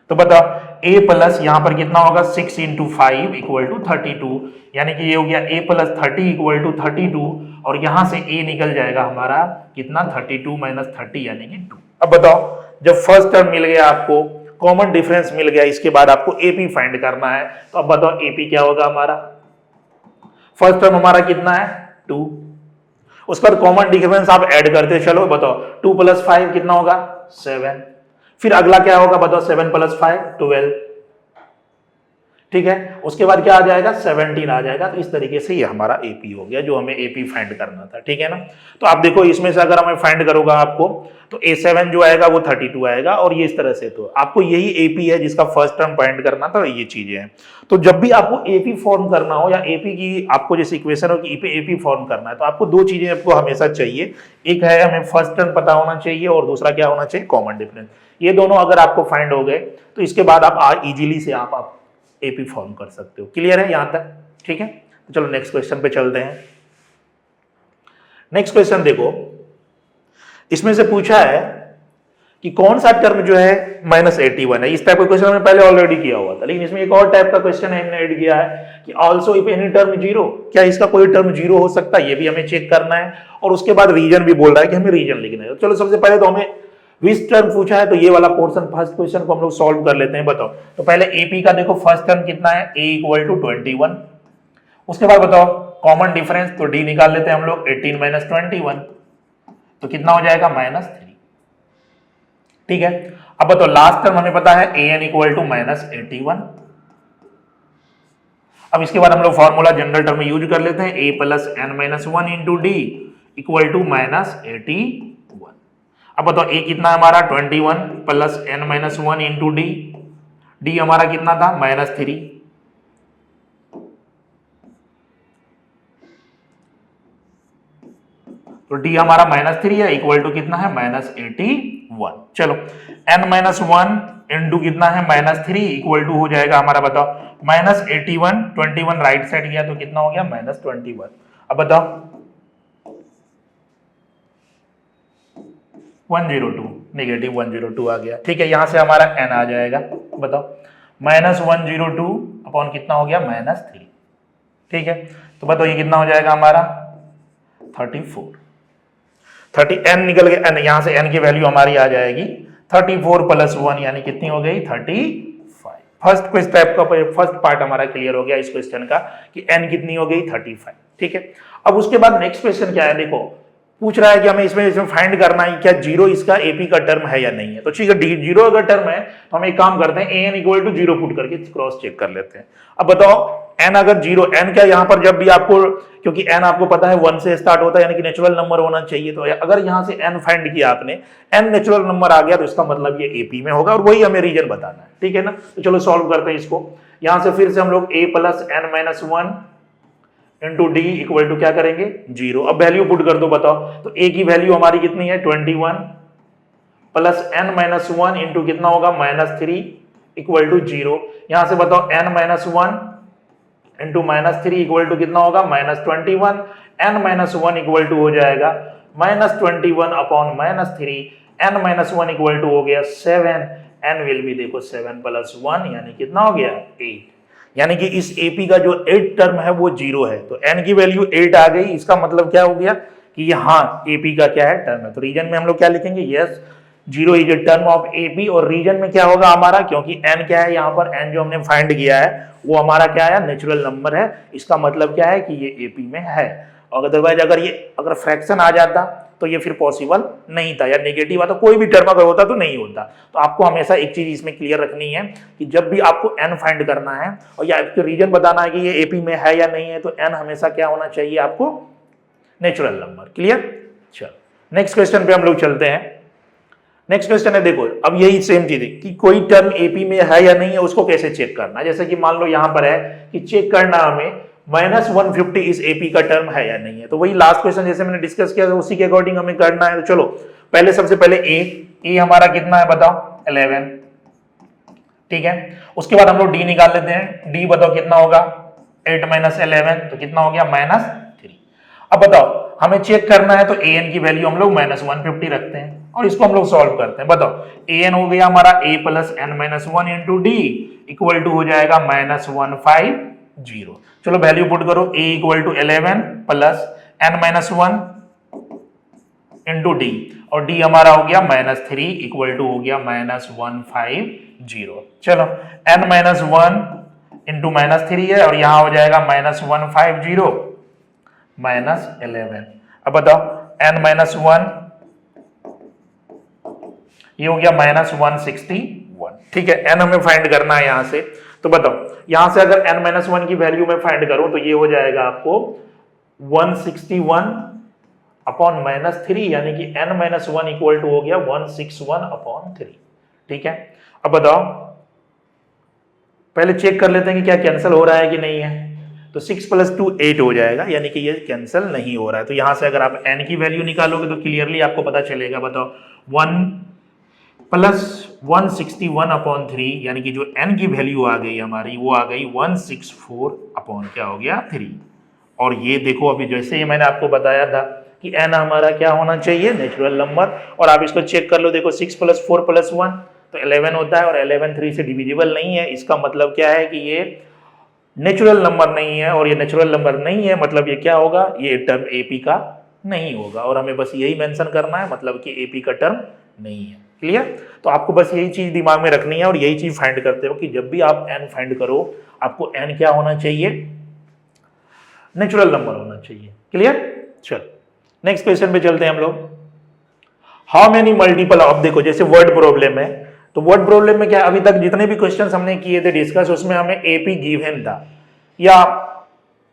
तो बताओ A प्लस यहां पर कितना होगा 6 × 5 इक्वल टू 32, यानी कि ये हो गया A+30 इक्वल टू 32, और यहां से A निकल जाएगा हमारा कितना 32 - 30 यानी कि 2। अब बताओ जब फर्स्ट टर्म मिल गया, आपको कॉमन डिफरेंस मिल गया, इसके बाद आपको एपी फाइंड करना है। तो अब बताओ एपी क्या होगा हमारा, फर्स्ट टर्म हमारा कितना है 2, उसका कॉमन डिफरेंस आप ऐड करते चलो, बताओ 2 + 5 कितना होगा 7, फिर अगला क्या होगा बताओ 7 + 5 12, ठीक है। उसके बाद क्या आ जाएगा 17 आ जाएगा। तो इस तरीके से ये हमारा एपी हो गया जो हमें एपी फाइंड करना था, ठीक है ना। तो आप देखो इसमें से अगर हमें फाइंड करोगा आपको, तो A7 जो आएगा वो 32 आएगा, और ये इस तरह से, तो आपको यही एपी है जिसका फर्स्ट टर्म फाइंड करना था, ये चीजें हैं। तो जब भी आपको एपी फॉर्म करना हो या एपी की आपको जैसे इक्वेशन हो कि एपी फॉर्म करना है, तो आपको दो चीजें आपको हमेशा चाहिए, एक है हमें फर्स्ट टर्म पता होना चाहिए, और दूसरा क्या होना चाहिए कॉमन डिफरेंस। ये दोनों अगर आपको फाइंड हो गए तो इसके बाद आप इजीली से आप एपी फॉर्म कर सकते हो। क्लियर है यहां तक, ठीक है। तो चलो नेक्स्ट क्वेश्चन पे चलते हैं। नेक्स्ट क्वेश्चन देखो, इसमें से पूछा है कि कौन सा टर्म जो है -81 है। इस टाइप का क्वेश्चन हमने पहले ऑलरेडी किया हुआ था, लेकिन इसमें एक और टाइप का क्वेश्चन है हमने ऐड किया है कि आल्सो इफ एनी टर्म 0, क्या इसका कोई टर्म 0 हो सकता है, ये भी हमें चेक करना है। और उसके बाद रीजन भी बोल रहा है कि हमें रीजन लिखना है। चलो सबसे पहले तो हमें विच टर्म पूछा है, तो ये वाला पोर्शन फर्स्ट क्वेश्चन को हम लोग सॉल्व कर लेते हैं। बताओ तो पहले एपी का देखो फर्स्ट टर्म कितना है A इक्वल टू 21, उसके बाद बताओ कॉमन डिफरेंस, तो D निकाल लेते हैं हम लोग 18 - 21, तो कितना हो जाएगा -3, ठीक है। अब बताओ लास्ट टर्म हमें पता है AN इक्वल टू -81। अब इसके बाद हम लोग फॉर्मूला जनरल टर्म में यूज कर लेते हैं, A + n - 1 × D equal to -81। अब बताओ A कितना है हमारा 21 + n - 1 × D, D हमारा कितना था -3, तो D हमारा -3 है इक्वल टू कितना है -81। चलो n - 1 × कितना है -3 इक्वल टू हो जाएगा हमारा, बताओ -81, 21 राइट साइड गया तो कितना हो गया -21। अब बताओ 102 -102 आ गया, ठीक है। यहां से हमारा n आ जाएगा, बताओ -102 अपॉन कितना हो गया -3, ठीक है। तो बताओ ये कितना हो जाएगा हमारा 34, 30 n निकल गया, n यहां से n की वैल्यू हमारी आ जाएगी 34 + 1 यानी कितनी हो गई 35। फर्स्ट टाइप का फर्स्ट पार्ट हमारा क्लियर हो गया इस क्वेश्चन का कि n कितनी हो गई 35। ठीक है। अब उसके बाद नेक्स्ट क्वेश्चन क्या है, देखो पूछ रहा है कि हमें इसमें फाइंड करना है क्या जीरो इसका एपी का टर्म है या नहीं है। तो ठीक है, जीरो अगर टर्म है तो हम एक काम करते हैं, n equal to zero put करके क्रॉस चेक कर लेते हैं। अब बताओ एन अगर जीरो, एन क्या यहाँ पर जब भी आपको, क्योंकि एन आपको पता है 1 से स्टार्ट होता है यानी कि नेचुरल नंबर होना चाहिए, तो अगर यहाँ से एन फाइंड किया आपने, एन नेचुरल नंबर आ गया तो इसका मतलब ये एपी में होगा और वही हमें रीजन बताना है, ठीक है ना। तो चलो सॉल्व करते हैं इसको। यहां से फिर से हम लोग a plus N minus one into D equal to क्या करेंगे, जीरो। अब वैल्यू पुट कर दो, बताओ तो a की वैल्यू हमारी कितनी है 21 plus N minus one into कितना होगा -3 इक्वल टू जीरो। यहां से बताओ n minus one into -3 equal to कितना होगा -21, n minus one equal to हो जाएगा -21 upon -3, n minus one equal to हो गया 7, n विल भी देखो 7 प्लस 1 यानी कितना हो गया 8, यानी कि इस AP का जो 8 टर्म है वो जीरो है। तो n की वैल्यू 8 आ गई, इसका मतलब क्या हो गया कि ये हाँ AP का क्या है टर्म है। तो रीजन में हम लोग क्या लिखेंगे, yes zero is a term of AP, और रीजन में क्या होगा हमारा, क्योंकि n क्या है यहाँ पर, n जो हमने फाइंड किया है वो हमारा क्या है नेचुरल नंबर है, इसका मतलब क्या है कि ये AP में है। और अदरवाइज अगर फ्रैक्शन आ जाता तो ये फिर पॉसिबल नहीं था, या नेगेटिव आता, कोई भी टर्म अगर होता तो नहीं होता। तो आपको हमेशा एक चीज इसमें क्लियर रखनी है कि जब भी आपको n फाइंड करना है और या आपको रीजन बताना है कि ये AP में है या नहीं है, तो n हमेशा क्या होना चाहिए आपको, नेचुरल नंबर। क्लियर। चलो नेक्स्ट क्वेश्चन पे हम लोग चलते हैं। नेक्स्ट क्वेश्चन है, देखो अब यही सेम चीज है कि कोई टर्म AP में है या नहीं है, उसको कैसे चेक करना है। जैसे कि मान लो यहां पर है कि चेक करना हमें -150 इस AP का टर्म है या नहीं है। तो वही लास्ट क्वेश्चन जैसे मैंने डिस्कस किया था उसी के अकॉर्डिंग हमें करना है। तो चलो पहले सबसे पहले A हमारा कितना है बताओ 11, ठीक है। उसके बाद हम लोग D निकाल लेते हैं, D बताओ कितना होगा 8 माइनस 11, तो कितना हो गया -3। अब बताओ हमें चेक करना है, तो an की वैल्यू हम लोग -150 रखते हैं और इसको हम लोग सॉल्व करते हैं। बताओ an हो गया हमारा a plus N minus one into D equal to हो जाएगा -150। चलो वैल्यू पुट करो, a equal to 11 plus N minus one into d, और d हमारा हो गया -3 इक्वल टू हो गया -150। चलो n माइनस वन इंटू -3 है और यहां हो जाएगा -150 -11। अब बताओ n माइनस वन, ये हो गया -161, ठीक है। n हमें फाइंड करना है यहां से, तो बताओ यहां से अगर n माइनस वन की वैल्यू में फाइंड करो तो ये हो जाएगा आपको 161 अपॉन -3, यानी कि n minus one equal to हो गया 161 अपॉन 3, ठीक है। अब बताओ पहले चेक कर लेते हैं कि क्या कैंसिल हो रहा है कि नहीं है। तो 6 प्लस 2 8 हो जाएगा, यानी कि ये कैंसिल नहीं हो रहा है। तो यहां से अगर आप n की वैल्यू निकालोगे तो क्लियरली आपको पता चलेगा। बताओ 1 प्लस 161 अपॉन 3, यानी कि जो n की वैल्यू आ गई हमारी वो आ गई 164 अपॉन क्या हो गया 3। और ये देखो अभी जैसे ही मैंने आपको बताया था कि n हमारा क्या होना चाहिए, नेचुरल नंबर। और आप इसको चेक कर लो, देखो 6 प्लस 4 प्लस 1 तो 11 होता है, और 11 3 से डिविजिबल नहीं है। इसका मतलब क्या है कि ये नेचुरल नंबर नहीं है, और ये नेचुरल नंबर नहीं है मतलब ये क्या होगा, ये टर्म AP का नहीं होगा। और हमें बस यही मेंशन करना है, मतलब कि AP का टर्म नहीं है। क्लियर। तो आपको बस यही चीज दिमाग में रखनी है और यही चीज फाइंड करते हो कि जब भी आप n फाइंड करो आपको n क्या होना चाहिए, नेचुरल नंबर होना चाहिए। क्लियर। चलो नेक्स्ट क्वेश्चन पे चलते हैं हम लोग। हाउ मेनी मल्टीपल ऑफ, देखो जैसे वर्ड प्रॉब्लम है, तो वर्ड प्रॉब्लम में क्या, अभी तक जितने भी क्वेश्चंस हमने किए थे डिस्कस, उसमें हमें AP गिवन था, या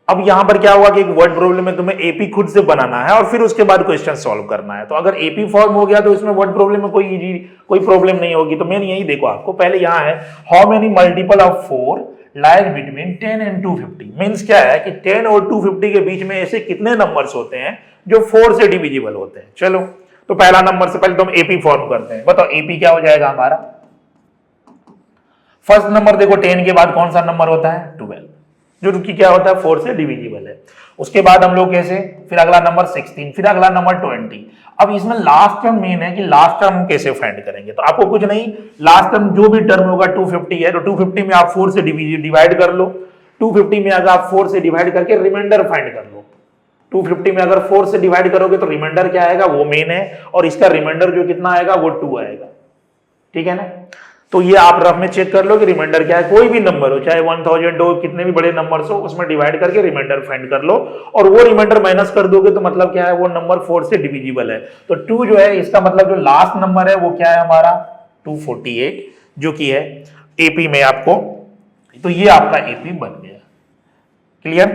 अब यहां पर क्या हुआ कि एक वर्ड प्रॉब्लम में तुम्हें AP खुद से बनाना है और फिर उसके बाद क्वेश्चन सॉल्व करना है। तो अगर AP फॉर्म हो गया तो इसमें वर्ड प्रॉब्लम में कोई प्रॉब्लम नहीं होगी। तो मेन यही देखो, आपको पहले यहां है how many multiple of 4 like between 10 and 250। Means क्या है कि 10 और 250 के बीच में ऐसे कितने नंबर्स होते हैं जो 4 से डिविजिबल होते हैं। चलो तो पहला नंबर से पहले तो हम AP फॉर्म करते हैं। बताओ AP क्या हो जाएगा हमारा, फर्स्ट नंबर देखो 10 के बाद कौन सा नंबर होता है 12, जो कि क्या होता है 4 से डिविजिबल है। उसके बाद हम लोग कैसे, फिर अगला नंबर 16, फिर अगला नंबर 20। अब इसमें लास्ट टर्म मेन है कि लास्ट टर्म हम कैसे फाइंड करेंगे। तो आपको कुछ नहीं, लास्ट टर्म जो भी टर्म होगा 250 है तो 250 में आप 4 से डिवाइड कर लो। 250 में अगर आप 4 से डिवाइड करके रिमाइंडर फाइंड कर लो। 250 में अगर 4 से डिवाइड करोगे तो रिमाइंडर क्या आएगा, वो मेन है, और इसका रिमाइंडर जो कितना आएगा वो 2 आएगा। ठीक है ना। तो ये आप रफ में चेक कर लो कि रिमाइंडर क्या है, कोई भी नंबर हो, चाहे 1000 हो, कितने भी बड़े नंबर्स हो, उसमें डिवाइड करके रिमाइंडर फाइंड कर लो, और वो रिमाइंडर माइनस कर दोगे तो मतलब क्या है, वो नंबर 4 से डिविजिबल है। तो 2 जो है, इसका मतलब जो लास्ट नंबर है वो क्या है हमारा 248, जो कि है एपी में आपको, तो ये आपका एपी बन गया। क्लियर?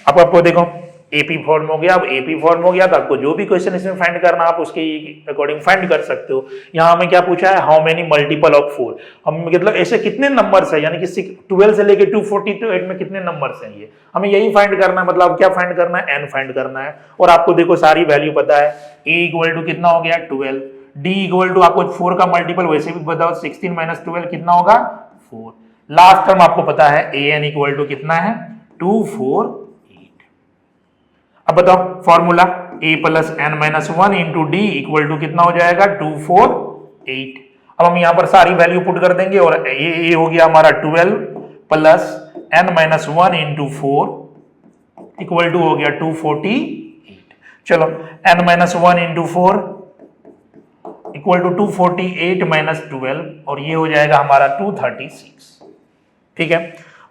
अब आपको देखो एपी फॉर्म हो गया। अब एपी फॉर्म हो गया तो आपको जो भी क्वेश्चन इसमें फाइंड करना आप उसके अकॉर्डिंग फाइंड कर सकते हो। यहाँ हमें क्या पूछा है, हाउ मेनी मल्टीपल ऑफ 4, हम मतलब ऐसे कितने नंबर्स है, यानी कि 12 से लेके 248 में कितने नंबर्स हैं, ये हमें यही फाइंड करना है। मतलब क्या फाइंड करना है, एन फाइंड करना है। और आपको देखो सारी वैल्यू पता है, ए इक्वल टू कितना हो गया 12, डी इक्वल टू आपको 4 का मल्टीपल वैसे भी बताओ, 16 माइनस 12 कितना होगा 4। लास्ट टर्म आपको पता है ए एन इक्वल टू कितना है 248। अब बताओ formula a plus N minus 1 into D equal to कितना हो जाएगा 248। अब हम यहां पर सारी वैल्यू पुट कर देंगे और ये हो गया हमारा 12 plus N minus 1 into 4 equal to हो गया 248। चलो n minus 1 into 4 equal to 248 minus 12, और ये हो जाएगा हमारा 236। ठीक है,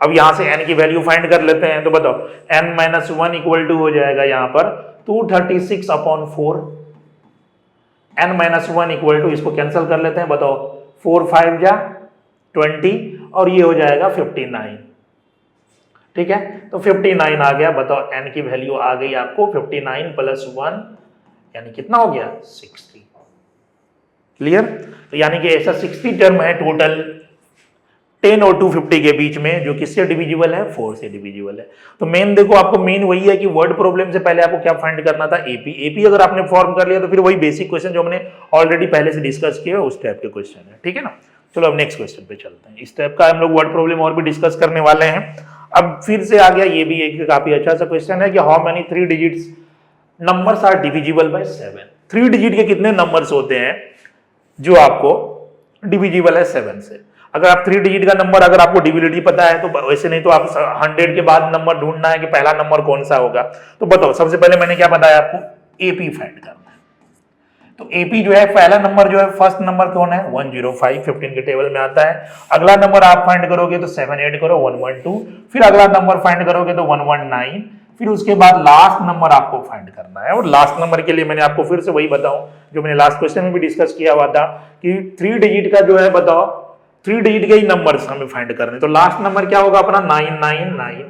अब यहां से n की वैल्यू फाइंड कर लेते हैं। तो बताओ n माइनस 1 इक्वल टू हो जाएगा यहां पर 236 upon 4, n minus 1 equal to, इसको कैंसिल कर लेते हैं, बताओ 4 5 जा 20 और ये हो जाएगा 59। ठीक है, तो 59 आ गया। बताओ n की वैल्यू आ गई आपको 59 प्लस 1 यानी कितना हो गया 60। क्लियर? तो यानी कि ऐसा 60 टर्म है टोटल 10 और 250 के बीच में, जो किससे डिविजिबल है 4 से डिविजिबल है। तो मेन देखो आपको मेन वही है कि वर्ड प्रॉब्लम से पहले आपको क्या फाइंड करना था, एपी। एपी अगर आपने फॉर्म कर लिया तो फिर वही बेसिक क्वेश्चन जो हमने ऑलरेडी पहले से डिस्कस किए उस टाइप के क्वेश्चन है। ठीक है ना, चलो अब नेक्स्ट क्वेश्चन पे चलते हैं। इस टाइप का हम लोग वर्ड प्रॉब्लम और भी डिस्कस करने वाले हैं। अब फिर से आ गया, ये भी एक काफी अच्छा सा क्वेश्चन है कि how many 3 digits numbers are divisible by 7। 3 digit के कितने नंबर्स होते हैं जो आपको डिविजिबल है 7 से। अगर आप 3 डिजिट का नंबर अगर आपको डिविजिबिलिटी पता है तो वैसे, नहीं तो आप 100 के बाद नंबर ढूंढना है कि पहला नंबर कौन सा होगा। तो बताओ सबसे पहले मैंने क्या बताया आपको, एपी फाइंड करना है। तो एपी जो है पहला नंबर जो है, फर्स्ट नंबर कौन है 105, 15 के टेबल में आता है। अगला नंबर आप फाइंड करोगे तो 7 ऐड करो 112, फिर अगला नंबर फाइंड करोगे तो 119, फिर उसके बाद लास्ट नंबर आपको फाइंड करना है। और लास्ट नंबर के लिए मैंने आपको फिर से वही बताऊं जो मैंने लास्ट क्वेश्चन में भी डिस्कस किया हुआ था कि 3 डिजिट का जो है, बताओ 3 डिजिट के ही नंबर्स हमें फाइंड करने। तो लास्ट नंबर क्या होगा अपना 999।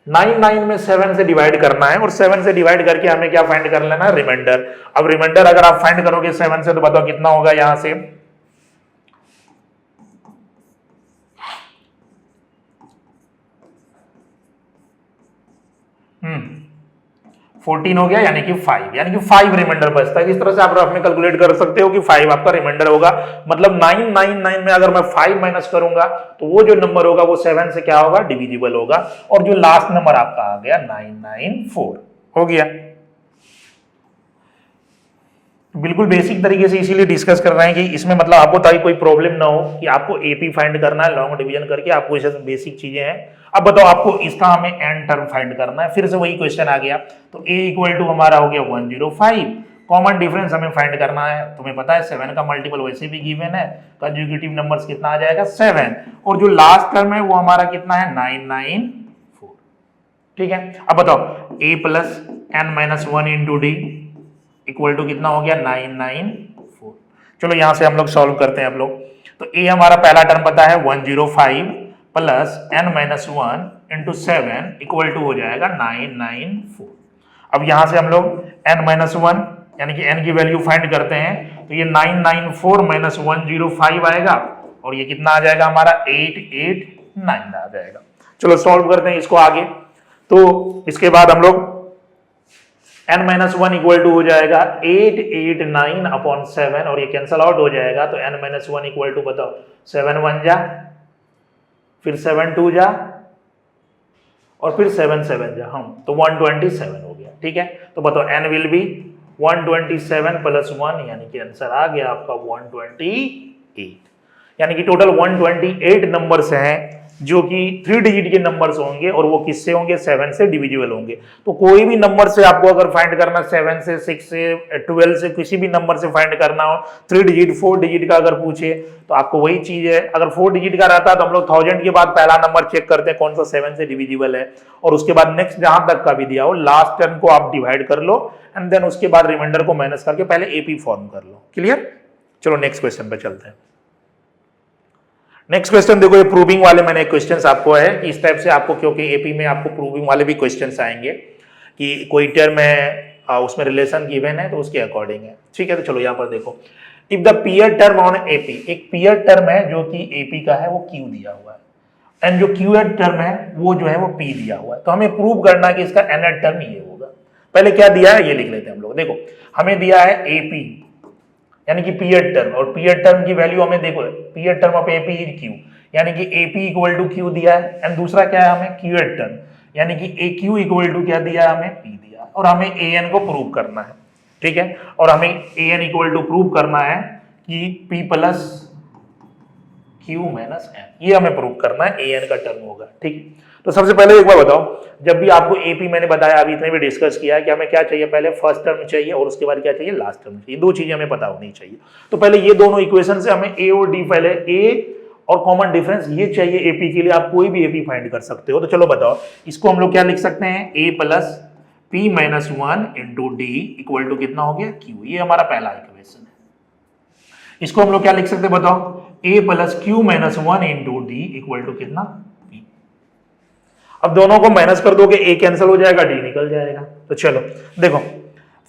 99 में 7 से डिवाइड करना है और 7 से डिवाइड करके हमें क्या फाइंड कर लेना है, रिमाइंडर। अब रिमाइंडर अगर आप फाइंड करोगे 7 से तो बताओ कितना होगा यहां से 14 हो गया, यानी कि 5, यानी कि 5 रिमाइंडर बचता है। इस तरह से आप रफ में कैलकुलेट कर सकते हो कि 5 आपका रिमाइंडर होगा। मतलब 999 में अगर मैं 5 माइनस करूंगा तो वो जो नंबर होगा वो 7 से क्या होगा, डिविजिबल होगा। और जो लास्ट नंबर आपका आ गया 994 हो गया। बिल्कुल बेसिक तरीके से इसीलिए डिस्कस कर रहे हैं कि इसमें मतलब आपको ताकि कोई प्रॉब्लम ना हो कि आपको एपी फाइंड करना है लॉन्ग डिवीजन करके, आपको इससे बेसिक चीजें हैं। अब बताओ आपको इसका हमें एन टर्म फाइंड करना है, फिर से वही क्वेश्चन आ गया। तो a इक्वल टू हमारा हो गया 105, कॉमन डिफरेंस हमें फाइंड करना है। तुम्हें पता है 7 का मल्टीपल वैसे भी गिवन है, कंसेक्यूटिव नंबर्स कितना आ जाएगा 7, और जो लास्ट टर्म है वो हमारा कितना है 994। ठीक है, अब बताओ a plus N minus 1 into D equal to कितना हो गया 994। चलो यहां से हम लोग सॉल्व करते हैं आप लोग। तो a हमारा पहला टर्म पता है 105 plus n minus 1 into 7 equal to हो जाएगा 994। अब यहां से हम लोग n माइनस 1 यानी कि n की वैल्यू फाइंड करते हैं, तो ये 994 माइनस 105 आएगा और ये कितना आ जाएगा हमारा 889 आ जाएगा। चलो सॉल्व करते हैं इसको आगे। तो इसके बाद हम लोग n माइनस 1 इक्वल टू हो जाएगा 889 अपॉन 7 और ये कैंसल आउट हो जाएगा। तो n माइनस 1 इक्वल टू बताओ 7 1 जा, फिर 7 2 जा और फिर 7 7 जा, हम तो 127 हो गया। ठीक है, तो बताओ n विल बी 127 प्लस 1 यानी कि आंसर आ गया आपका 128, यानी कि टोटल 128 नंबर्स हैं जो कि 3 डिजिट के नंबर्स होंगे और वो किससे होंगे, 7 से डिविजिबल होंगे। तो कोई भी नंबर से आपको अगर फाइंड करना, 7 से, 6 से, 12 से, किसी भी नंबर से फाइंड करना हो, 3 डिजिट 4 डिजिट का अगर पूछे तो आपको वही चीज है। अगर 4 डिजिट का रहता है तो हम लोग 1000 के बाद पहला नंबर चेक करते हैं कौन सा 7 से डिविजिबल है, और उसके बाद नेक्स्ट जहां तक का भी दिया हो लास्ट टर्म को आप डिवाइड कर लो एंड देन उसके बाद रिमाइंडर को माइनस करके पहले एपी फॉर्म कर लो। क्लियर? चलो नेक्स्ट क्वेश्चन पे चलते हैं। नेक्स्ट क्वेश्चन देखो, ये प्रूविंग वाले मैंने क्वेश्चंस आपको है कि इस टाइप से आपको, क्योंकि एपी में आपको प्रूविंग वाले भी क्वेश्चंस आएंगे कि कोई टर्म है उसमें रिलेशन गिवन है तो उसके अकॉर्डिंग है। ठीक है, तो चलो यहाँ पर देखो, if the peer term on AP, एक पीयर टर्म है जो कि एपी का है, वो क्यू दिया हुआ है एंड जो क्यूएड टर्म है वो जो है वो पी दिया हुआ है। तो हमें प्रूव करना है कि इसका एनएड टर्म ये होगा। पहले क्या दिया है ये लिख लेते हैं हम लोग। देखो हमें दिया है एपी यानी कि पीयर टर्म, और पीयर टर्म की वैल्यू हमें देखो, peer term of AP is Q, यानी कि एपी इक्वल टू क्यू दिया है एंड दूसरा क्या है हमें क्यूएड टर्म, यानी कि ए क्यू इक्वल टू क्या दिया है हमें, पी दिया है, और हमें ए एन को प्रूव करना है। ठीक है, और हमें a n equal to prove करना है कि p plus Q minus n, ये हमें प्रूव करना है, ए एन का टर्म होगा। ठीक, तो सबसे पहले एक बार बताओ, जब भी आपको एपी मैंने बताया, अभी इतने भी डिस्कस किया है कि हमें क्या चाहिए, पहले फर्स्ट टर्म चाहिए और उसके बाद क्या चाहिए, लास्ट टर्म चाहिए। दो चीजें हमें पता होनी चाहिए। तो पहले ये दोनों इक्वेशन से हमें ए और डी, पहले ए और कॉमन डिफरेंस ये चाहिए एपी के लिए। आप कोई भी एपी फाइंड कर सकते हो। तो चलो बताओ, इसको हम लोग क्या लिख सकते हैं, A plus P minus one into D equal to कितना हो गया, क्यू। ये हमारा पहला इक्वेशन है। इसको हम लोग क्या लिख सकते हैं बताओ, A plus Q minus one into D equal to कितना, पी। अब दोनों को माइनस कर दोगे, ए कैंसिल हो जाएगा, डी निकल जाएगा। तो चलो देखो,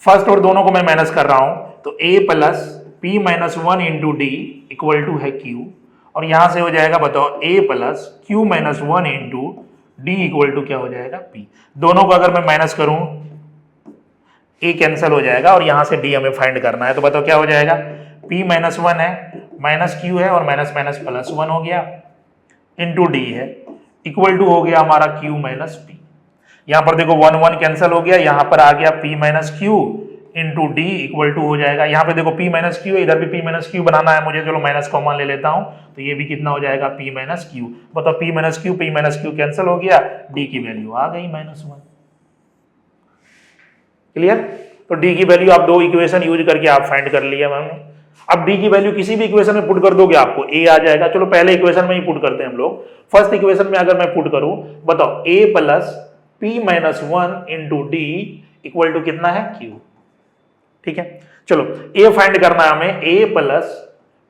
फर्स्ट और दोनों को मैं माइनस कर रहा हूं, तो A plus P minus one into D equal to है क्यू, और यहां से हो जाएगा बताओ A plus Q minus one into D equal to क्या हो जाएगा, पी। दोनों को अगर मैं माइनस करूं, ए कैंसिल हो जाएगा और यहां से डी हमें फाइंड करना है। तो बताओ क्या हो जाएगा, पी माइनस वन है, माइनस क्यू है, और माइनस माइनस प्लस वन हो गया, इंटू डी है, इक्वल टू हो गया हमारा क्यू माइनस पी। यहां पर देखो वन वन कैंसिल हो गया, यहां पर आ गया p minus q into D equal to हो जाएगा, यहां पे देखो पी माइनस क्यू है, इधर भी पी माइनस क्यू बनाना है मुझे, चलो माइनस कॉमन ले लेता हूं, तो ये भी कितना हो जाएगा, पी माइनस क्यू। बताओ पी माइनस क्यू कैंसिल हो गया, डी की वैल्यू आ गई माइनस वन। क्लियर? तो डी की वैल्यू आप दो इक्वेशन यूज करके आप फाइंड कर लिया मैंने। अब डी की वैल्यू किसी भी इक्वेशन में पुट कर दोगे आपको ए आ जाएगा। चलो पहले इक्वेशन में ही पुट करते हैं हम लोग। फर्स्ट इक्वेशन में अगर मैं पुट करूं, बताओ A plus P minus one into D equal to कितना है, क्यू। ठीक है, चलो ए फाइंड करना है हमें, A plus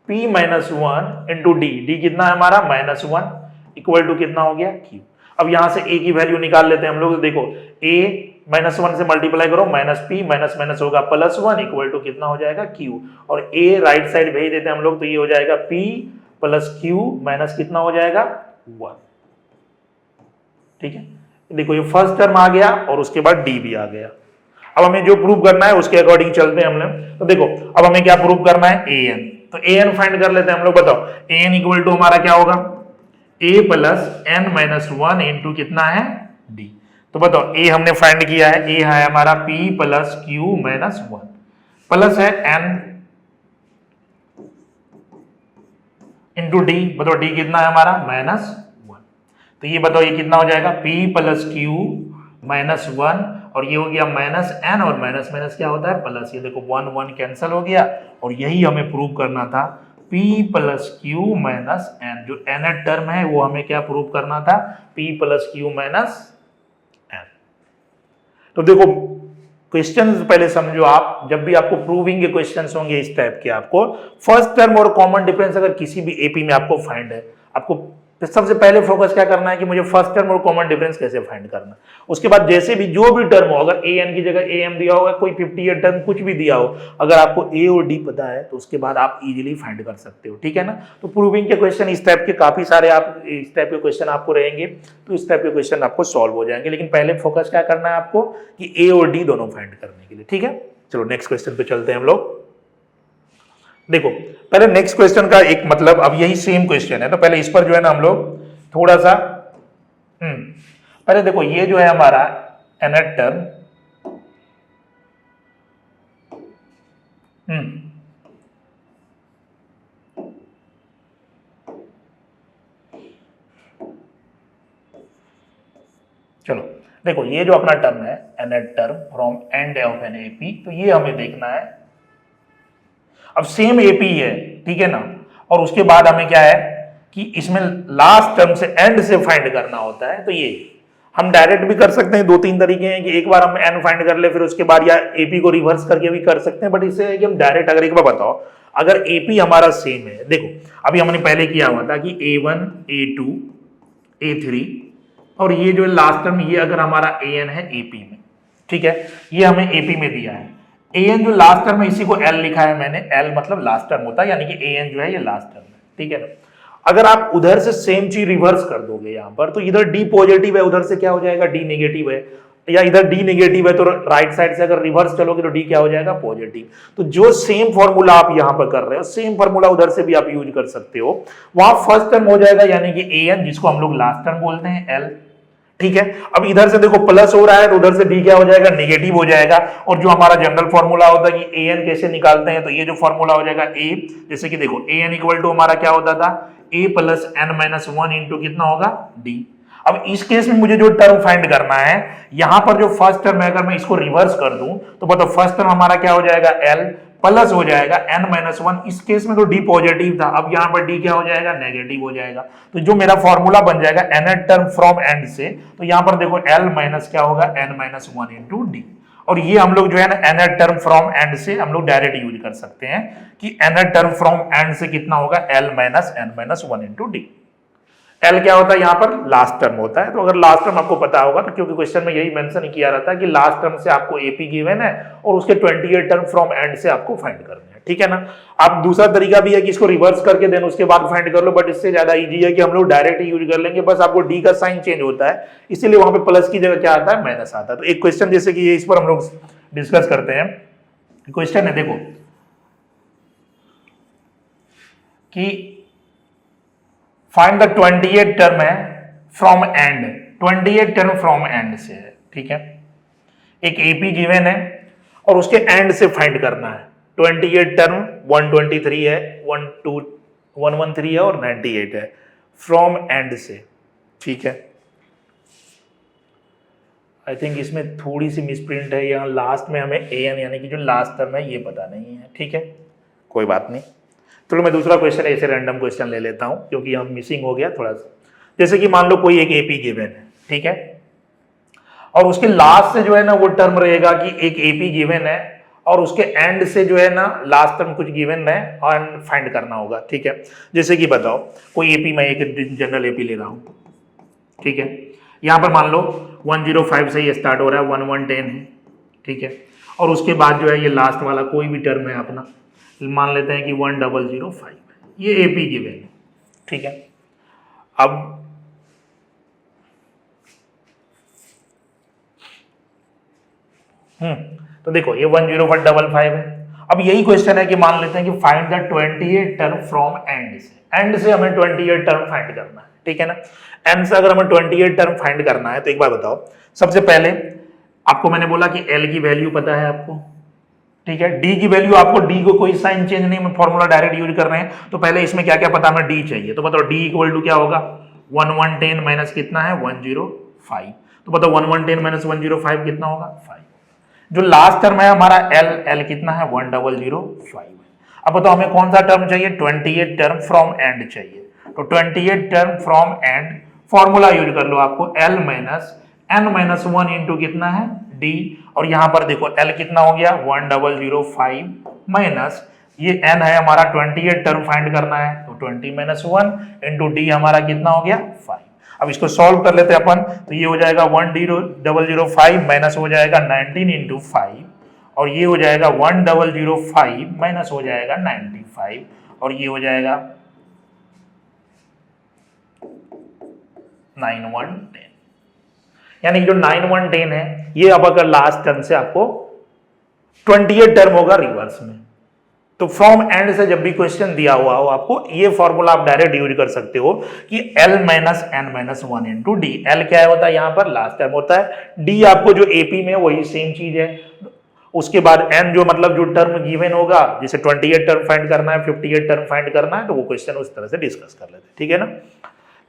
P minus one into D, D कितना है हमारा, माइनस वन, इक्वल टू कितना हो गया, क्यू। अब यहां से ए की वैल्यू निकाल लेते हैं हम लोग। तो देखो ए माइनस वन से मल्टीप्लाई करो, माइनस पी माइनस माइनस होगा प्लस वन इक्वल टू कितना हो जाएगा, क्यू। और ए राइट साइड भेज देते हैं हम लोग, तो ये हो जाएगा पी प्लस क्यू माइनस कितना हो जाएगा, वन। ठीक है, देखो ये फर्स्ट टर्म आ गया और उसके बाद डी भी आ गया। अब हमें जो प्रूव करना है उसके अकॉर्डिंग चलते हैं हम लोग। तो देखो अब हमें क्या प्रूव करना है, ए एन। तो ए एन फाइंड कर लेते हैं हम लोग। बताओ ए एन इक्वल टू हमारा क्या होगा, A plus N minus one into कितना है, डी। तो बताओ ए हमने फाइंड किया है, ए है हमारा P plus Q minus one, plus है एन इंटू डी। बताओ डी कितना है हमारा, माइनस वन। तो ये बताओ ये कितना हो जाएगा, P plus Q minus one, और ये हो गया माइनस एन, और माइनस माइनस क्या होता है, प्लस। ये देखो वन वन कैंसिल हो गया, और यही हमें प्रूव करना था, P plus Q minus n. जो एन टर्म है वो हमें क्या प्रूव करना था, P plus Q minus n. तो देखो क्वेश्चन पहले समझो आप, जब भी आपको प्रूविंग के क्वेश्चंस होंगे इस टाइप के, आपको फर्स्ट टर्म और कॉमन डिफरेंस अगर किसी भी एपी में आपको फाइंड है, आपको सबसे पहले फोकस क्या करना है कि मुझे फर्स्ट टर्म और कॉमन डिफरेंस कैसे फाइंड करना है। उसके बाद जैसे भी जो भी टर्म हो, अगर ए एन की जगह ए एम दिया होगा, कोई 58 टर्म कुछ भी दिया हो, अगर आपको ए और डी पता है तो उसके बाद आप इजीली फाइंड कर सकते हो। ठीक है ना? तो प्रूविंग के क्वेश्चन इस टाइप के काफी सारे आप इस टाइप के क्वेश्चन आपको रहेंगे, तो इस टाइप के क्वेश्चन आपको सॉल्व हो जाएंगे। लेकिन पहले फोकस क्या करना है आपको कि ए और डी दोनों फाइंड करने के लिए। ठीक है, चलो नेक्स्ट क्वेश्चन पे चलते हैं हम लोग। देखो पहले नेक्स्ट क्वेश्चन का एक मतलब, अब यही सेम क्वेश्चन है, तो पहले इस पर जो है ना हम लोग थोड़ा सा पहले देखो, ये जो है हमारा एनएट टर्म, देखो ये जो अपना टर्म है nth term from end of an AP, तो ये हमें देखना है। अब सेम एपी है, ठीक है ना, और उसके बाद हमें क्या है कि इसमें लास्ट टर्म से एंड से फाइंड करना होता है। तो ये हम डायरेक्ट भी कर सकते हैं, दो तीन तरीके हैं कि एक बार हम एन फाइंड कर ले फिर उसके बाद, या एपी को रिवर्स करके भी कर सकते हैं, बट इससे है कि हम डायरेक्ट, अगर एक बार बताओ अगर एपी हमारा सेम है, देखो अभी हमने पहले किया हुआ था कि a1 a2 a3, और ये जो लास्ट टर्म ये अगर हमारा an है एपी में, ठीक है, ये हमें एपी में दिया है। an जो लास्ट टर्म है इसी को l लिखा है मैंने, l मतलब लास्ट टर्म होता है, यानी कि an जो है ये लास्ट टर्म है, ठीक है ना। अगर आप उधर से सेम चीज रिवर्स कर दोगे यहां पर, तो इधर d पॉजिटिव है, उधर से क्या हो जाएगा d नेगेटिव है, या इधर d नेगेटिव है तो राइट साइड से अगर रिवर्स चलोगे तो d क्या हो जाएगा पॉजिटिव। तो जो सेम फॉर्मूला आप यहां पर कर रहे हो, सेम फॉर्मूला उधर से भी आप यूज कर सकते हो। वहां फर्स्ट टर्म हो जाएगा यानी कि an, जिसको हम लोग लास्ट टर्म बोलते हैं, l, ठीक है। अब इधर से देखो प्लस हो रहा है तो उधर से d क्या हो जाएगा नेगेटिव हो जाएगा। और जो हमारा जनरल फॉर्मूला होता है कि an कैसे निकालते हैं, तो ये जो फॉर्मूला हो जाएगा a, जैसे कि देखो an इक्वल टू हमारा क्या होता था a plus n minus 1 into कितना होगा d। अब इस केस में मुझे जो टर्म फाइंड करना है, यहां पर जो फर्स्ट टर्म है अगर मैं इसको रिवर्स कर दूं तो बताओ फर्स्ट टर्म हमारा क्या हो जाएगा l प्लस हो जाएगा n माइनस 1, इस केस में तो d पॉजिटिव था, अब यहां पर d क्या हो जाएगा नेगेटिव हो जाएगा। तो जो मेरा फॉर्मूला बन जाएगा nth टर्म फ्रॉम एंड से, तो यहां पर देखो l माइनस क्या होगा n माइनस 1 इंटू डी। और ये हम लोग जो है ना nth टर्म फ्रॉम एंड से हम लोग डायरेक्ट यूज कर सकते हैं कि nth टर्म फ्रॉम एंड से कितना होगा l minus n minus 1 into D. L क्या होता है यहाँ पर लास्ट टर्म होता है। तो अगर लास्ट टर्म आपको पता होगा, तो क्योंकि क्वेश्चन में यही मेंशन किया रहता है कि लास्ट टर्म से आपको एपी गिवन है और उसके 28 टर्म फ्रॉम एंड से आपको फाइंड करने हैं, ठीक है ना। आप दूसरा तरीका भी है कि इसको रिवर्स करके देन उसके बाद फाइंड कर लो, बट इससे ज्यादा इजी है कि हम लोग डायरेक्ट ही यूज कर लेंगे, बस आपको डी का साइन चेंज होता है, इसीलिए वहां पे प्लस की जगह क्या आता है माइनस आता है। तो एक क्वेश्चन जैसे कि इस पर हम लोग डिस्कस करते हैं। क्वेश्चन है देखो कि फाइंड द 28 टर्म है from and, 28 term from and से है, ठीक है। एक एपी गिवन है और उसके एंड से फाइंड करना है। 28 टर्म 123 है, 113 है और 98 है फ्रॉम एंड से, ठीक है। आई थिंक इसमें थोड़ी सी मिसप्रिंट है, यहाँ लास्ट में हमें an यानी कि जो लास्ट टर्म है ये पता नहीं है, ठीक है, कोई बात नहीं। तो मैं दूसरा क्वेश्चन ऐसे रैंडम क्वेश्चन ले लेता हूं क्योंकि हम मिसिंग हो गया थोड़ा सा। जैसे कि मान लो कोई एक एपी गिवन है, ठीक है, और उसके लास्ट से जो है ना वो टर्म रहेगा कि एक एपी गिवन है और उसके एंड से जो है ना लास्ट टर्म कुछ गिवन है और फाइंड करना होगा, ठीक है। जैसे कि बताओ कोई एपी, मैं एक जनरल एपी ले रहा हूं, ठीक है। यहां पर मान लो 105 से ये स्टार्ट हो रहा है, 1110 है, ठीक है, और उसके बाद जो है ये लास्ट वाला कोई भी टर्म है अपना, मान लेते हैं कि 1005, ये एपी गिवन है, ठीक है। अब तो देखो ये 10555 है। अब यही क्वेश्चन है कि मान लेते हैं कि find the 28 term from and से, एंड से हमें 28 टर्म फाइंड करना है, ठीक है ना। एंड से अगर हमें 28 टर्म फाइंड करना है तो एक बार बताओ, सबसे पहले आपको मैंने बोला कि एल की वैल्यू पता है आपको, ठीक है। डी की वैल्यू आपको, डी को कोई साइन चेंज नहीं, फॉर्मूला डायरेक्ट यूज कर रहे हैं, तो पहले इसमें क्या क्या पता हमें डी चाहिए। तो बताओ डी इक्वल टू क्या होगा 1110 माइनस कितना है 105, तो बताओ 1110 माइनस 105 कितना होगा 5। जो लास्ट टर्म है हमारा एल, एल कितना है 1005। अब बताओ हमें कौन सा टर्म चाहिए, 28 टर्म फ्रॉम एंड चाहिए। तो 28 term from and formula use कर लो आपको, L minus n minus 1 into कितना है d, और यहां पर देखो l कितना हो गया 1005 माइनस ये n है हमारा 28 टर्म फाइंड करना है, तो 20 माइनस 1 इंटू डी हमारा कितना हो गया 5। अब इसको सॉल्व कर लेते हैं अपन, तो ये हो जाएगा 1005 माइनस हो जाएगा 19 इंटू 5, और ये हो जाएगा 1005 माइनस हो जाएगा 95, और ये हो जाएगा 9110, यानी कि जो 9110 है ये अब अगर लास्ट टर्म से आपको 28 टर्म होगा रिवर्स में। तो फ्रॉम एंड से जब भी क्वेश्चन दिया हुआ हो आपको, ये फॉर्मूला आप डायरेक्ट यूज कर सकते हो कि L minus n minus 1 into D. L क्या होता है यहाँ पर लास्ट टर्म होता है, डी आपको जो एपी में वही सेम चीज है। उसके बाद n जो मतलब जो टर्म गिवन होगा, जिसे 28 टर्म फाइंड करना है 58 टर्म फाइंड करना है, तो वो क्वेश्चन उस तरह से डिस्कस कर लेते हैं, ठीक है ना।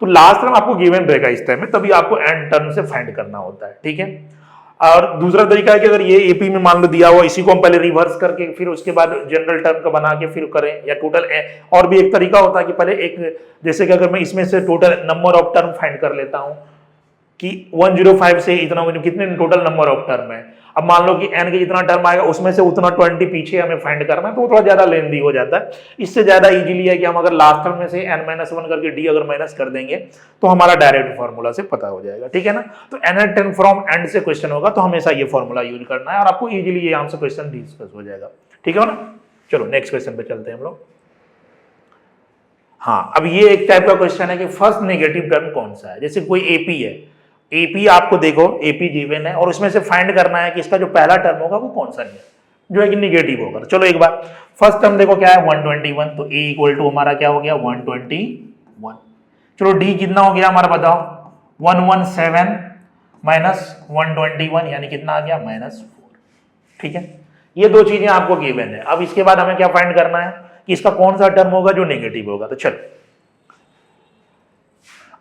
तो लास्ट टर्म आपको गिवन रहेगा इस टाइम में, तभी आपको एंड टर्म से फाइंड करना होता है, ठीक है। और दूसरा तरीका है कि अगर ये एपी में मान लो दिया हुआ, इसी को हम पहले रिवर्स करके फिर उसके बाद जनरल टर्म का बना के फिर करें, या टोटल। और भी एक तरीका होता है कि पहले एक, जैसे कि अगर मैं इसमें से total number of term find कर लेता हूं कि 105 से इतना कितने टोटल नंबर ऑफ टर्म है। अब मान लो कि n के जितना टर्म आएगा उसमें से उतना 20 पीछे हमें फाइंड करना है, तो थोड़ा ज्यादा लेंदी हो जाता है। इससे ज्यादा इजीली है कि हम अगर लास्ट टर्म में से n-1 करके d अगर माइनस कर देंगे तो हमारा डायरेक्ट फॉर्मूला से पता हो जाएगा, ठीक है ना। तो n फ्रॉम एंड से क्वेश्चन होगा तो हमेशा ये फॉर्मूला यूज करना है और आपको इजीली ये आंसर क्वेश्चन डिस्कस हो जाएगा, ठीक है ना। चलो नेक्स्ट क्वेश्चन पे चलते हैं हम लोग। हाँ, अब ये एक टाइप का क्वेश्चन है कि फर्स्ट नेगेटिव टर्म कौन सा है। जैसे कोई एपी है, एपी आपको देखो एपी गिवन है और उसमें से फाइंड करना है कि इसका जो पहला टर्म होगा वो कौन सा है, जो है कि निगेटिव होगा। चलो एक बार फर्स्ट टर्म देखो क्या है 121, तो ए इक्वल टू हमारा क्या हो गया 121। चलो डी कितना हो गया हमारा बताओ 117 माइनस 121 यानी कितना आ गया -4, ठीक है। ये दो चीजें आपको गिवन है। अब इसके बाद हमें क्या फाइंड करना है कि इसका कौन सा टर्म होगा जो नेगेटिव होगा। तो चलो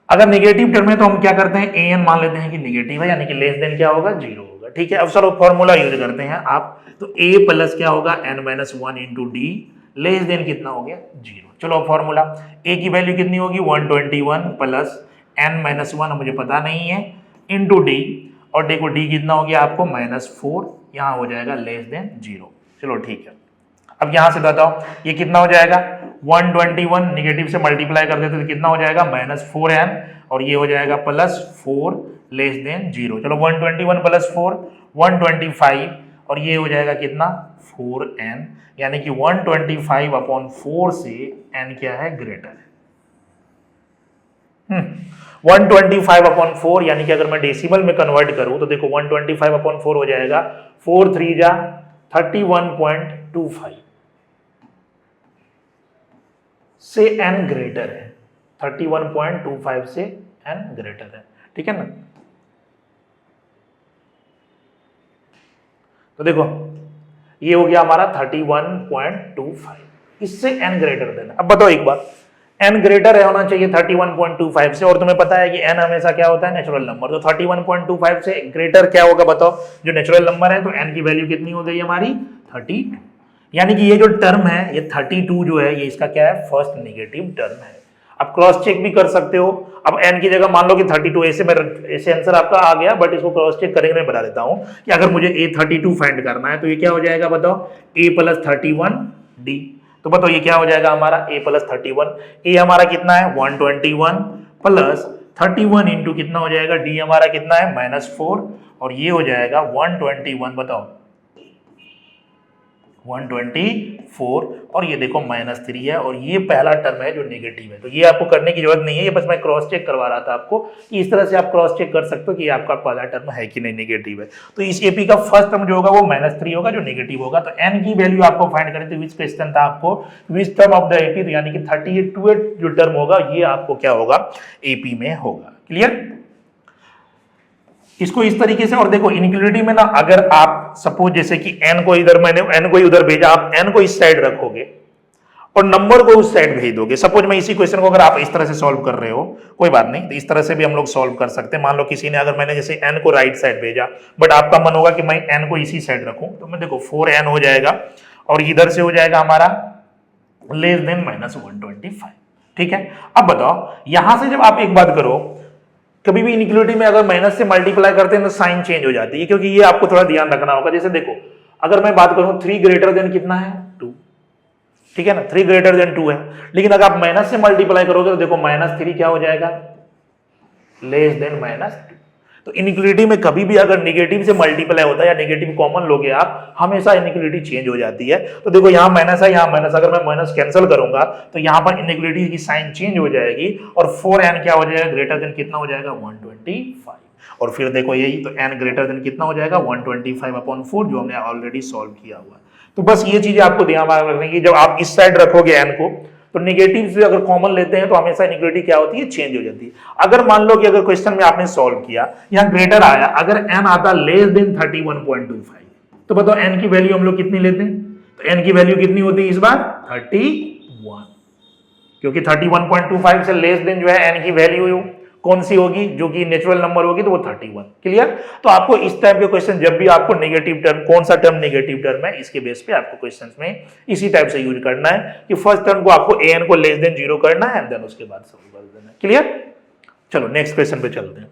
अगर नेगेटिव टर्म है तो हम क्या करते हैं an मान लेते हैं कि नेगेटिव है, यानी कि लेस देन क्या होगा 0 होगा, ठीक है। अब चलो फॉर्मूला यूज करते हैं आप, तो a प्लस क्या होगा n-1 into D, less than कितना हो गया 0। चलो फॉर्मूला a की वैल्यू कितनी होगी 121 प्लस n-1 मुझे पता नहीं है इंटू डी, और देखो d कितना हो गया आपको -4, यहाँ हो जाएगा लेस देन 0। चलो ठीक है, अब यहां से बताओ ये कितना हो जाएगा 121 निगेटिव से मल्टीप्लाई कर देते तो कितना हो जाएगा -4n, और ये हो जाएगा +4 लेस देन 0। चलो 121 प्लस 4 125, और ये हो जाएगा कितना 4n, यानी कि 125/4 से n क्या है ग्रेटर है। 125/4 यानी कि अगर मैं डेसिमल में कन्वर्ट करूं तो देखो 125/4 हो जाएगा 4 3 जा 31.25 से n ग्रेटर है, 31.25 से n ग्रेटर है, ठीक है ना। तो देखो ये हो गया हमारा 31.25, इससे n ग्रेटर देना। अब बताओ एक बार, n ग्रेटर है होना चाहिए 31.25 से, और तुम्हें पता है कि n हमेशा क्या होता है नेचुरल नंबर, तो 31.25 से ग्रेटर क्या होगा बताओ, जो नेचुरल नंबर है, तो n की वैल्यू कितनी हो गई हमारी 32, यानी कि ये जो टर्म है ये 32 जो है ये इसका क्या है फर्स्ट नेगेटिव टर्म है। अब क्रॉस चेक भी कर सकते हो, अब n की जगह मान लो कि 32 ऐसे आंसर आपका आ गया, बट इसको क्रॉस चेक करेंगे, मैं बता देता हूं कि अगर मुझे a32 फाइंड करना है तो ये क्या हो जाएगा बताओ a + 31 d, तो बताओ ये क्या हो जाएगा हमारा a + 31, a हमारा कितना है 121 प्लस 31 इंटू कितना हो जाएगा d हमारा कितना है -4, और ये हो जाएगा 121 बताओ 124, और ये देखो -3 है, और ये पहला टर्म है जो नेगेटिव है। तो ये आपको करने की जरूरत नहीं है, ये बस मैं क्रॉस चेक करवा रहा था आपको कि इस तरह से आप क्रॉस चेक कर सकते हो कि आपका पहला टर्म है कि नहीं नेगेटिव है। तो इस एपी का फर्स्ट टर्म जो होगा वो -3 होगा जो नेगेटिव होगा। तो n की वैल्यू आपको फाइंड करनी थी, विच क्वेश्चन था आपको which term of the AP, तो यानी कि 38 जो टर्म होगा ये आपको क्या होगा एपी में होगा। क्लियर, इसको इस तरीके से। और देखो इनइक्वालिटी में ना, अगर आप सपोज जैसे कि n को इधर, मैंने n को इधर भेजा, आप n को इस साइड रखोगे और नंबर को उस साइड भेज दोगे। सपोज मैं इसी क्वेश्चन को अगर आप इस तरह से सॉल्व कर रहे हो, कोई बात नहीं, तो इस तरह से भी हम लोग सॉल्व कर सकते हैं। मान लो किसी ने, अगर मैंने जैसे n को राइट साइड भेजा, बट आपका मन होगा कि मैं n को इसी साइड रखूं, तो मैं देखो 4n हो जाएगा, और इधर से हो जाएगा हमारा लेस देन -125, ठीक है। अब बताओ यहां से जब आप एक बात करो, कभी भी इनइक्वालिटी में अगर माइनस से मल्टीप्लाई करते हैं तो साइन चेंज हो जाती है, क्योंकि ये आपको थोड़ा ध्यान रखना होगा। जैसे देखो अगर मैं बात करूं 3 ग्रेटर देन कितना है 2, ठीक है ना, 3 ग्रेटर देन 2 है, लेकिन अगर आप माइनस से मल्टीप्लाई करोगे तो देखो -3 क्या हो जाएगा लेस देन -2। तो इनइक्वालिटी में कभी भी अगर नेगेटिव से मल्टीप्लाई होता है या नेगेटिव कॉमन लोगे आप, हमेशा इनइक्वालिटी चेंज हो जाती है। तो देखो यहाँ माइनस है, यहाँ माइनस, अगर मैं माइनस कैंसिल करूंगा तो यहाँ पर इनइक्वालिटी की साइन चेंज हो जाएगी, और 4n क्या हो जाएगा ग्रेटर देन कितना हो जाएगा 125, और फिर देखो यही तो n ग्रेटर देन कितना हो जाएगा 125/4, जो हमने ऑलरेडी सॉल्व किया हुआ। तो बस ये चीजें आपको ध्यान रखने की, जब आप इस साइड रखोगे n को, तो नेगेटिव से अगर कॉमन लेते हैं तो हमेशा इनइक्वालिटी क्या होती है चेंज हो जाती है। अगर मान लो कि अगर क्वेश्चन में आपने सॉल्व किया, यहाँ ग्रेटर आया, अगर n आता लेस देन 31.25, तो बताओ n की वैल्यू हम लोग कितनी लेते हैं, तो n की वैल्यू कितनी होती है इस बार 31, क्योंकि 31.25 से लेस देन जो है एन की वैल्यू कौन सी होगी, जो कि नेचुरल नंबर होगी, तो वो 31। क्लियर। तो आपको इस टाइप के क्वेश्चन जब भी आपको नेगेटिव टर्म, कौन सा टर्म नेगेटिव टर्म है, इसके बेस पे आपको क्वेश्चंस में इसी टाइप से यूज करना है कि फर्स्ट टर्म को आपको एन को लेस देन 0 करना है एंड देन उसके बाद सॉल्व कर देना है। क्लियर। चलो नेक्स्ट क्वेश्चन पे चलते हैं।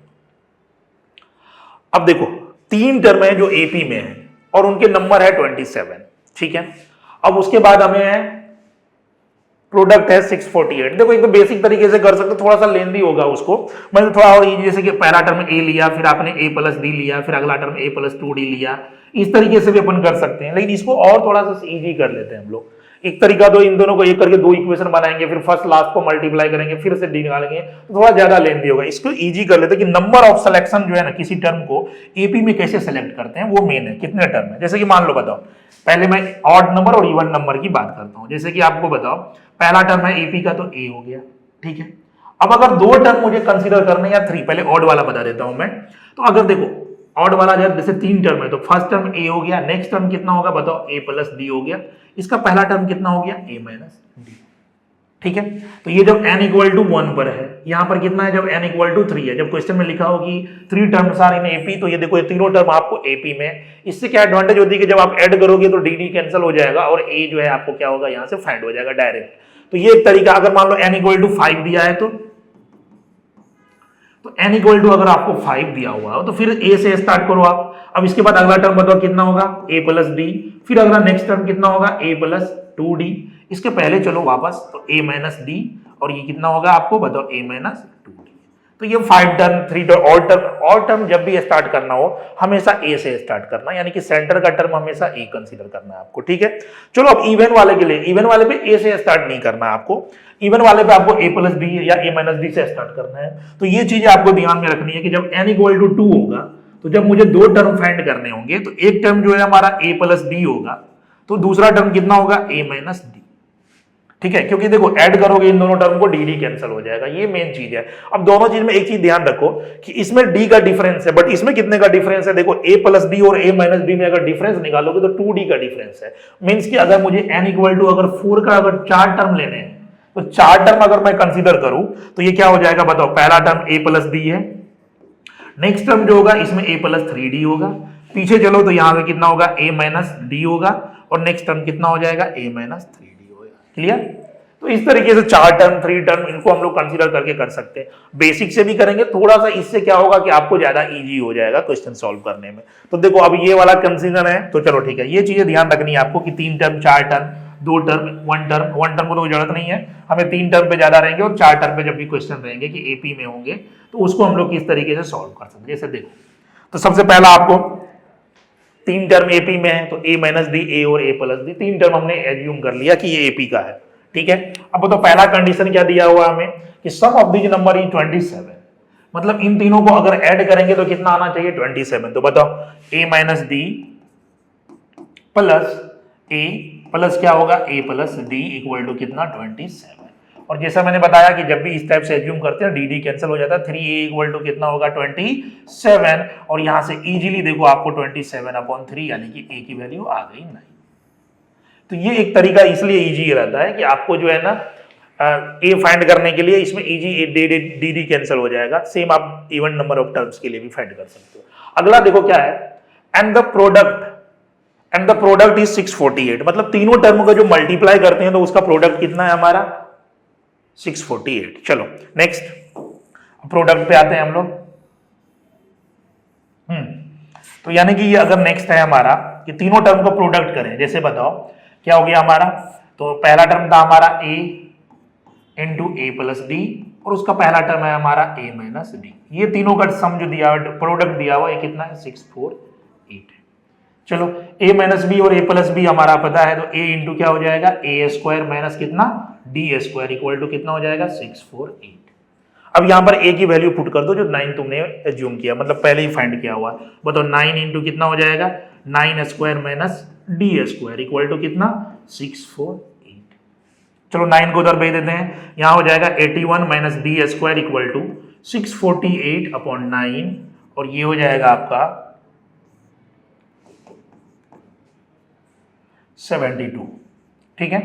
अब देखो 3 टर्म है जो एपी में है और उनके नंबर है 27। ठीक है। अब उसके बाद हमें प्रोडक्ट है 648। देखो एक तो बेसिक तरीके से कर सकते, थोड़ा सा लेंदी होगा उसको, मतलब थोड़ा और इजी, जैसे कि पहला टर्म ए लिया, फिर आपने ए प्लस डी लिया, फिर अगला टर्म ए प्लस 2d लिया, इस तरीके से भी अपन कर सकते हैं। लेकिन इसको और थोड़ा सा इजी कर लेते हैं हम लोग। एक तरीका तो इन दोनों को एक करके 2 इक्वेशन बनाएंगे, फिर फर्स्ट लास्ट को मल्टीप्लाई करेंगे, फिर से डी निकालेंगे, तो थोड़ा ज्यादा लेंदी होगा। इसको इजी कर लेते हैं कि नंबर ऑफ सिलेक्शन जो है ना किसी टर्म को एपी में कैसे सेलेक्ट करते हैं, वो मेन है। कितने टर्म है, जैसे कि मान लो बताओ, पहले मैं ऑड नंबर और इवन नंबर की बात करता हूं। जैसे कि आपको बताओ पहला टर्म है एपी का, तो ए हो गया। ठीक है। अब अगर 2 टर्म मुझे कंसीडर करने या 3, पहले ऑड वाला बता देता हूं मैं। तो अगर देखो ऑड वाला जैसे 3 टर्म है, तो फर्स्ट टर्म ए हो गया, नेक्स्ट टर्म कितना होगा बताओ, ए प्लस डी हो गया, इसका पहला टर्म कितना हो गया, ए माइनस डी। ठीक है। तो ये जब n इक्वल टू 1 पर है, यहां पर कितना है, जब n इक्वल टू 3 है, जब क्वेश्चन में लिखा हो कि 3 टर्म्स आर इन एपी, तो ये देखो ये तीनों टर्म आपको एपी में। इससे क्या एडवांटेज होती है कि जब आप ऐड करोगे तो डी डी कैंसिल हो जाएगा और ए जो है आपको क्या होगा, यहां से फाइंड हो जाएगा डायरेक्ट। तो ये एक तरीका। अगर मान लो n इक्वल टू 5 दिया है, तो n इक्वल टू अगर आपको 5 दिया हुआ हो तो फिर a से स्टार्ट करो आप। अब इसके बाद अगला टर्म बताओ कितना होगा, a प्लस डी, फिर अगला नेक्स्ट टर्म कितना होगा, a प्लस 2d। इसके पहले चलो वापस, तो a माइनस डी, और ये कितना होगा आपको बताओ, a माइनस 2d। तो ये 5 टर्म, 3 टर्म, ऑल टर्म जब भी स्टार्ट करना हो हमेशा a से स्टार्ट करना, यानी कि सेंटर का टर्म हमेशा a कंसीडर करना है आपको। ठीक है। चलो अब इवन वाले के लिए, इवन वाले पे a से स्टार्ट नहीं करना है आपको, इवन वाले पे आपको a प्लस डी या a माइनस डी से स्टार्ट करना है। तो ये चीजें आपको ध्यान में रखनी है कि जब n इक्वल टू 2 होगा, तो जब मुझे 2 टर्म फाइंड करने होंगे, तो एक टर्म जो है हमारा a प्लस डी होगा, तो दूसरा टर्म कितना होगा, a माइनस डी। ठीक है। क्योंकि देखो ऐड करोगे इन दोनों टर्म को, डी डी कैंसिल हो जाएगा, ये मेन चीज है। अब दोनों चीज में एक चीज ध्यान रखो कि इसमें d का डिफरेंस है, बट इसमें कितने का डिफरेंस है, देखो a प्लस डी और a माइनस डी में अगर डिफरेंस निकालोगे तो 2d का डिफरेंस है। मींस कि अगर मुझे n इक्वल टू अगर 4 का अगर 4 टर्म लेने हैं, तो 4 टर्म अगर मैं कंसीडर करूं, तो ये क्या हो जाएगा बताओ, पहला टर्म a प्लस डी है, नेक्स्ट टर्म जो होगा इसमें a प्लस 3d होगा, पीछे चलो तो यहां पे कितना होगा, a माइनस डी होगा, और नेक्स्ट टर्म कितना हो जाएगा, a माइनस 3d होगा। क्लियर। तो इस तरीके से 4 टर्म 3 टर्म इनको हम लोग कंसीडर करके कर सकते हैं। बेसिक से भी करेंगे थोड़ा सा, इससे क्या होगा कि आपको ज्यादा इजी हो जाएगा क्वेश्चन सॉल्व करने में। तो देखो अब ये वाला कंसीडर है, तो चलो ठीक है, ये चीजें ध्यान रखनी है आपको कि 3 term 4 term 2 term 1 term, 1 term को तो जरूरत नहीं है, हमें 3 टर्म पे ज्यादा रहेंगे, और 4 टर्म पे जब भी क्वेश्चन रहेंगे कि एपी में होंगे, तो उसको हम लोग किस तरीके से सॉल्व कर सकते हैं। जैसे देखो, तो सबसे पहला आपको 3 टर्म एपी में है, तो a माइनस डी, a और a प्लस डी, 3 टर्म हमने एज्यूम कर लिया कि ये एपी का है। ठीक है। अब तो पहला कंडीशन क्या दिया हुआ हमें कि सम ऑफ दिस नंबर इज 27, मतलब इन तीनों को अगर ऐड करेंगे तो कितना आना चाहिए, 27। तो बताओ a minus d plus a plus क्या होगा, a plus d equal to कितना, 27। और जैसा मैंने बताया कि जब भी इस टाइप से एज्यूम करते हैं डी डी कैंसिल हो जाता है, 3a इक्वल टू कितना होगा, 27, और यहां से इजीली देखो आपको 27/3 यानी कि a की वैल्यू आ गई 9। तो ये एक तरीका इसलिए इजी रहता है कि आपको जो है ना ए फाइंड करने के लिए इसमें इजी डी डी कैंसिल हो जाएगा। सेम आप इवन नंबर ऑफ टर्म्स के लिए भी फाइंड कर सकते हो। अगला देखो क्या है, एंड द प्रोडक्ट इज 648, मतलब तीनों टर्म का जो मल्टीप्लाई करते हैं तो उसका प्रोडक्ट कितना है हमारा, 648। चलो नेक्स्ट प्रोडक्ट पे आते हैं हम लोग। तो यानी कि ये अगर नेक्स्ट है हमारा कि तीनों टर्म को प्रोडक्ट करें, जैसे बताओ क्या हो गया हमारा, तो पहला टर्म था हमारा a into A plus D, और उसका पहला टर्म है हमारा a माइनस डी। ये तीनों का सम जो दिया हुआ, प्रोडक्ट दिया हुआ, ये कितना है, 648 है। चलो a माइनस बी और a प्लस बी हमारा पता है, तो a इंटू क्या हो जाएगा, a स्क्वायर माइनस कितना, डी स्क्वायर इक्वल टू कितना हो जाएगा, 648। अब यहां पर a की वैल्यू पुट कर दो जो 9 तुमने एज्यूम किया, मतलब पहले ही फाइंड किया हुआ। बताओ 9 इंटू कितना हो जाएगा, 9 square minus d square equal to कितना, 648। चलो 9 को उधर भेज देते हैं, यहां हो जाएगा 81 minus d square equal to 648/9, और ये हो जाएगा आपका 72। ठीक है।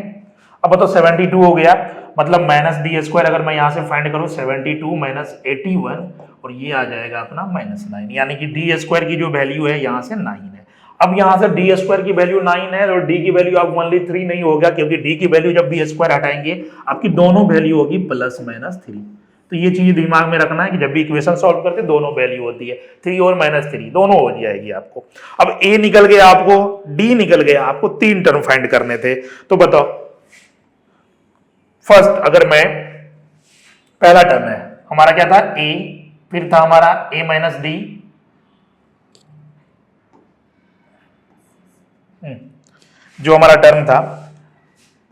अब बताओ 72 हो गया, मतलब माइनस डी स्क्वायर अगर मैं यहाँ से फाइंड करूँ 72 माइनस 81 और ये आ जाएगा अपना -9, यानी कि डी स्क्वायर की जो वैल्यू है यहाँ से 9 है। अब यहाँ से डी स्क्वायर की वैल्यू 9 है और डी की वैल्यू अब ओनली 3 नहीं होगा, क्योंकि डी की वैल्यू जब भी स्क्वायर हटाएंगे आपकी दोनों वैल्यू होगी +-3। तो ये चीज दिमाग में रखना है कि जब भी इक्वेशन सॉल्व करते दोनों वैल्यू होती है 3 और -3 दोनों हो जाएगी आपको। अब ए निकल गया आपको, डी निकल गया आपको, 3 टर्म फाइंड करने थे। तो बताओ फर्स्ट, अगर मैं पहला टर्म है हमारा क्या था ए, फिर था हमारा a माइनस डी, जो हमारा टर्म था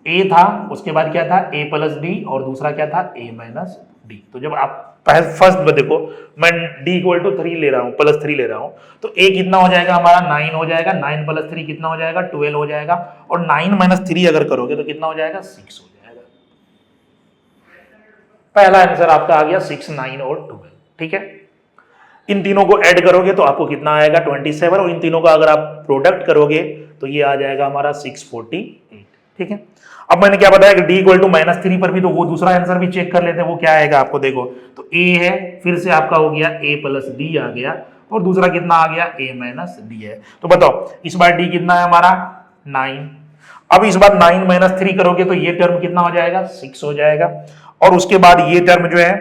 a था, उसके बाद क्या था a प्लस डी और दूसरा क्या था a माइनस डी। तो जब आप फर्स्ट में देखो मैं d इक्वल टू 3 ले रहा हूं, +3 ले रहा हूं, तो a कितना हो जाएगा हमारा 9 हो जाएगा, 9 + 3 कितना हो जाएगा 12 हो जाएगा, और 9 - 3 अगर करोगे तो कितना हो जाएगा 6 हो जाएगा। पहला आंसर आपका आ गया 6, 9 और 12। ठीक है, इन तीनों को ऐड करोगे तो आपको कितना आएगा 27, और इन तीनों का अगर आप प्रोडक्ट करोगे तो ये आ जाएगा हमारा 648। ठीक है, अब मैंने क्या बताया कि d इक्वल टू -3 पर भी तो वो दूसरा आंसर भी चेक कर लेते हैं, वो क्या आएगा आपको देखो, तो a है, फिर से आपका हो गया a प्लस डी आ गया, और दूसरा कितना आ गया a माइनस डी है। तो बताओ इस बार d कितना है हमारा 9, अब इस बार 9 - 3 करोगे तो ये टर्म कितना हो जाएगा 6 हो जाएगा, और उसके बाद ये टर्म जो है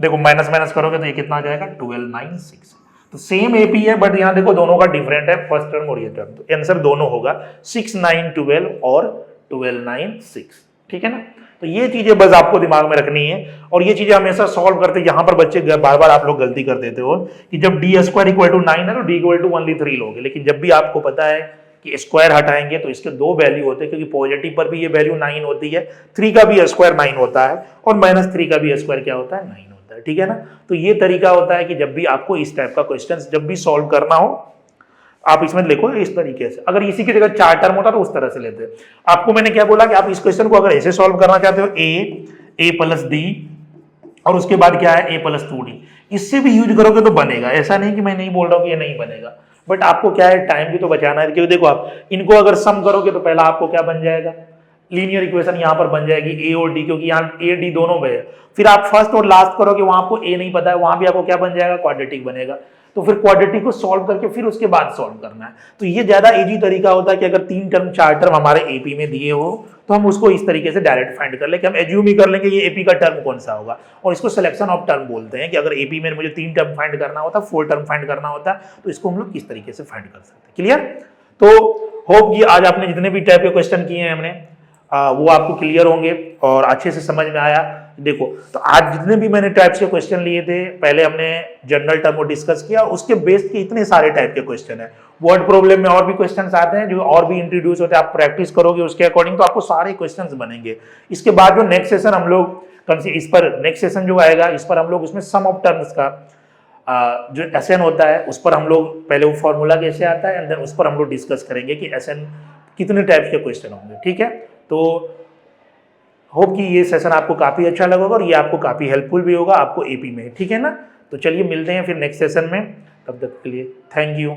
देखो माइनस माइनस करोगे तो ये कितना आ जाएगा 12, 9, 6। तो सेम एपी है बट यहाँ देखो दोनों का डिफरेंट है, फर्स्ट टर्म और ये टर्म, तो आंसर दोनों होगा 6, 9, 12 और 12, 9, 6। ठीक है ना, तो ये चीजें बस आपको दिमाग में रखनी है, और ये चीजें हमेशा सॉल्व करते, यहाँ पर बच्चे बार बार आप लोग गलती कर देते हो कि जब डी स्क्वायर इक्वल टू 9 है तो डी इक्वल टू ओनली 3 लोगे, लेकिन जब भी आपको पता है कि स्क्वायर हटाएंगे तो इसके दो वैल्यू होते हैं, क्योंकि पॉजिटिव पर भी ये वैल्यू 9 होती है, 3 का भी स्क्वायर 9 होता है, और -3 का भी स्क्वायर क्या होता है 9 होता है। ठीक है ना, तो ये तरीका होता है कि जब भी आपको इस टाइप का क्वेश्चन जब भी सॉल्व करना हो आप इसमें लिखो इस तरीके से। अगर इसी की जगह 4 टर्म होता तो उस तरह से लेते। आपको मैंने क्या बोला कि आप इस क्वेश्चन को अगर ऐसे सॉल्व करना चाहते हो a प्लस डी और उसके बाद क्या है a प्लस 2d, इससे भी यूज करोगे तो बनेगा, ऐसा नहीं कि मैं नहीं बोल रहा हूं कि ये नहीं बनेगा, बट आपको क्या है टाइम भी तो बचाना है, क्योंकि देखो आप इनको अगर सम करोगे तो पहला आपको क्या बन जाएगा लीनियर इक्वेशन यहाँ पर बन जाएगी a और d, क्योंकि यहाँ a d दोनों में है। फिर आप फर्स्ट और लास्ट करोगे वहां आपको a नहीं पता है, वहां भी आपको क्या बन जाएगा क्वाड्रेटिक बनेगा, तो फिर क्वाड्रेटिक को सॉल्व करके फिर उसके बाद सॉल्व करना है। तो ये ज्यादा इजी तरीका होता है कि अगर 3 टर्म 4 टर्म हमारे एपी में दिए हो तो हम उसको इस तरीके से डायरेक्ट फाइंड कर ले कि हम एज्यूम ही कर लेंगे ये एपी का टर्म कौन सा होगा, और इसको सिलेक्शन ऑफ टर्म बोलते हैं कि अगर एपी में मुझे 3 टर्म फाइंड करना होता, 4 टर्म फाइंड करना होता, तो इसको हम लोग किस तरीके से फाइंड कर सकते हैं। क्लियर? तो होप कि आज आपने जितने भी टाइप के क्वेश्चन किए हैं हमने वो आपको क्लियर होंगे और अच्छे से समझ में आया। देखो तो आज जितने भी मैंने टाइप्स के क्वेश्चन लिए थे, पहले हमने जनरल टर्म को डिस्कस किया, उसके बेस के इतने सारे टाइप के क्वेश्चन है। वर्ड प्रॉब्लम में और भी क्वेश्चंस आते हैं जो और भी इंट्रोड्यूस होते हैं, आप प्रैक्टिस करोगे उसके अकॉर्डिंग तो आपको सारे क्वेश्चंस बनेंगे। इसके बाद जो नेक्स्ट सेशन हम लोग इस पर नेक्स्ट सेशन जो आएगा इस पर हम लोग उसमें सम ऑफ टर्म्स का जो एसएन होता है उस पर हम लोग पहले वो फॉर्मूला कैसे आता है एंड देन उस पर हम लोग डिस्कस करेंगे कि एसएन कितने टाइप्स के क्वेश्चन होंगे। ठीक है, तो होप कि ये सेशन आपको काफी अच्छा लगा और ये आपको काफी हेल्पफुल भी होगा आपको एपी में। ठीक है ना, तो चलिए मिलते हैं फिर नेक्स्ट सेशन में, तब तक के लिए थैंक यू।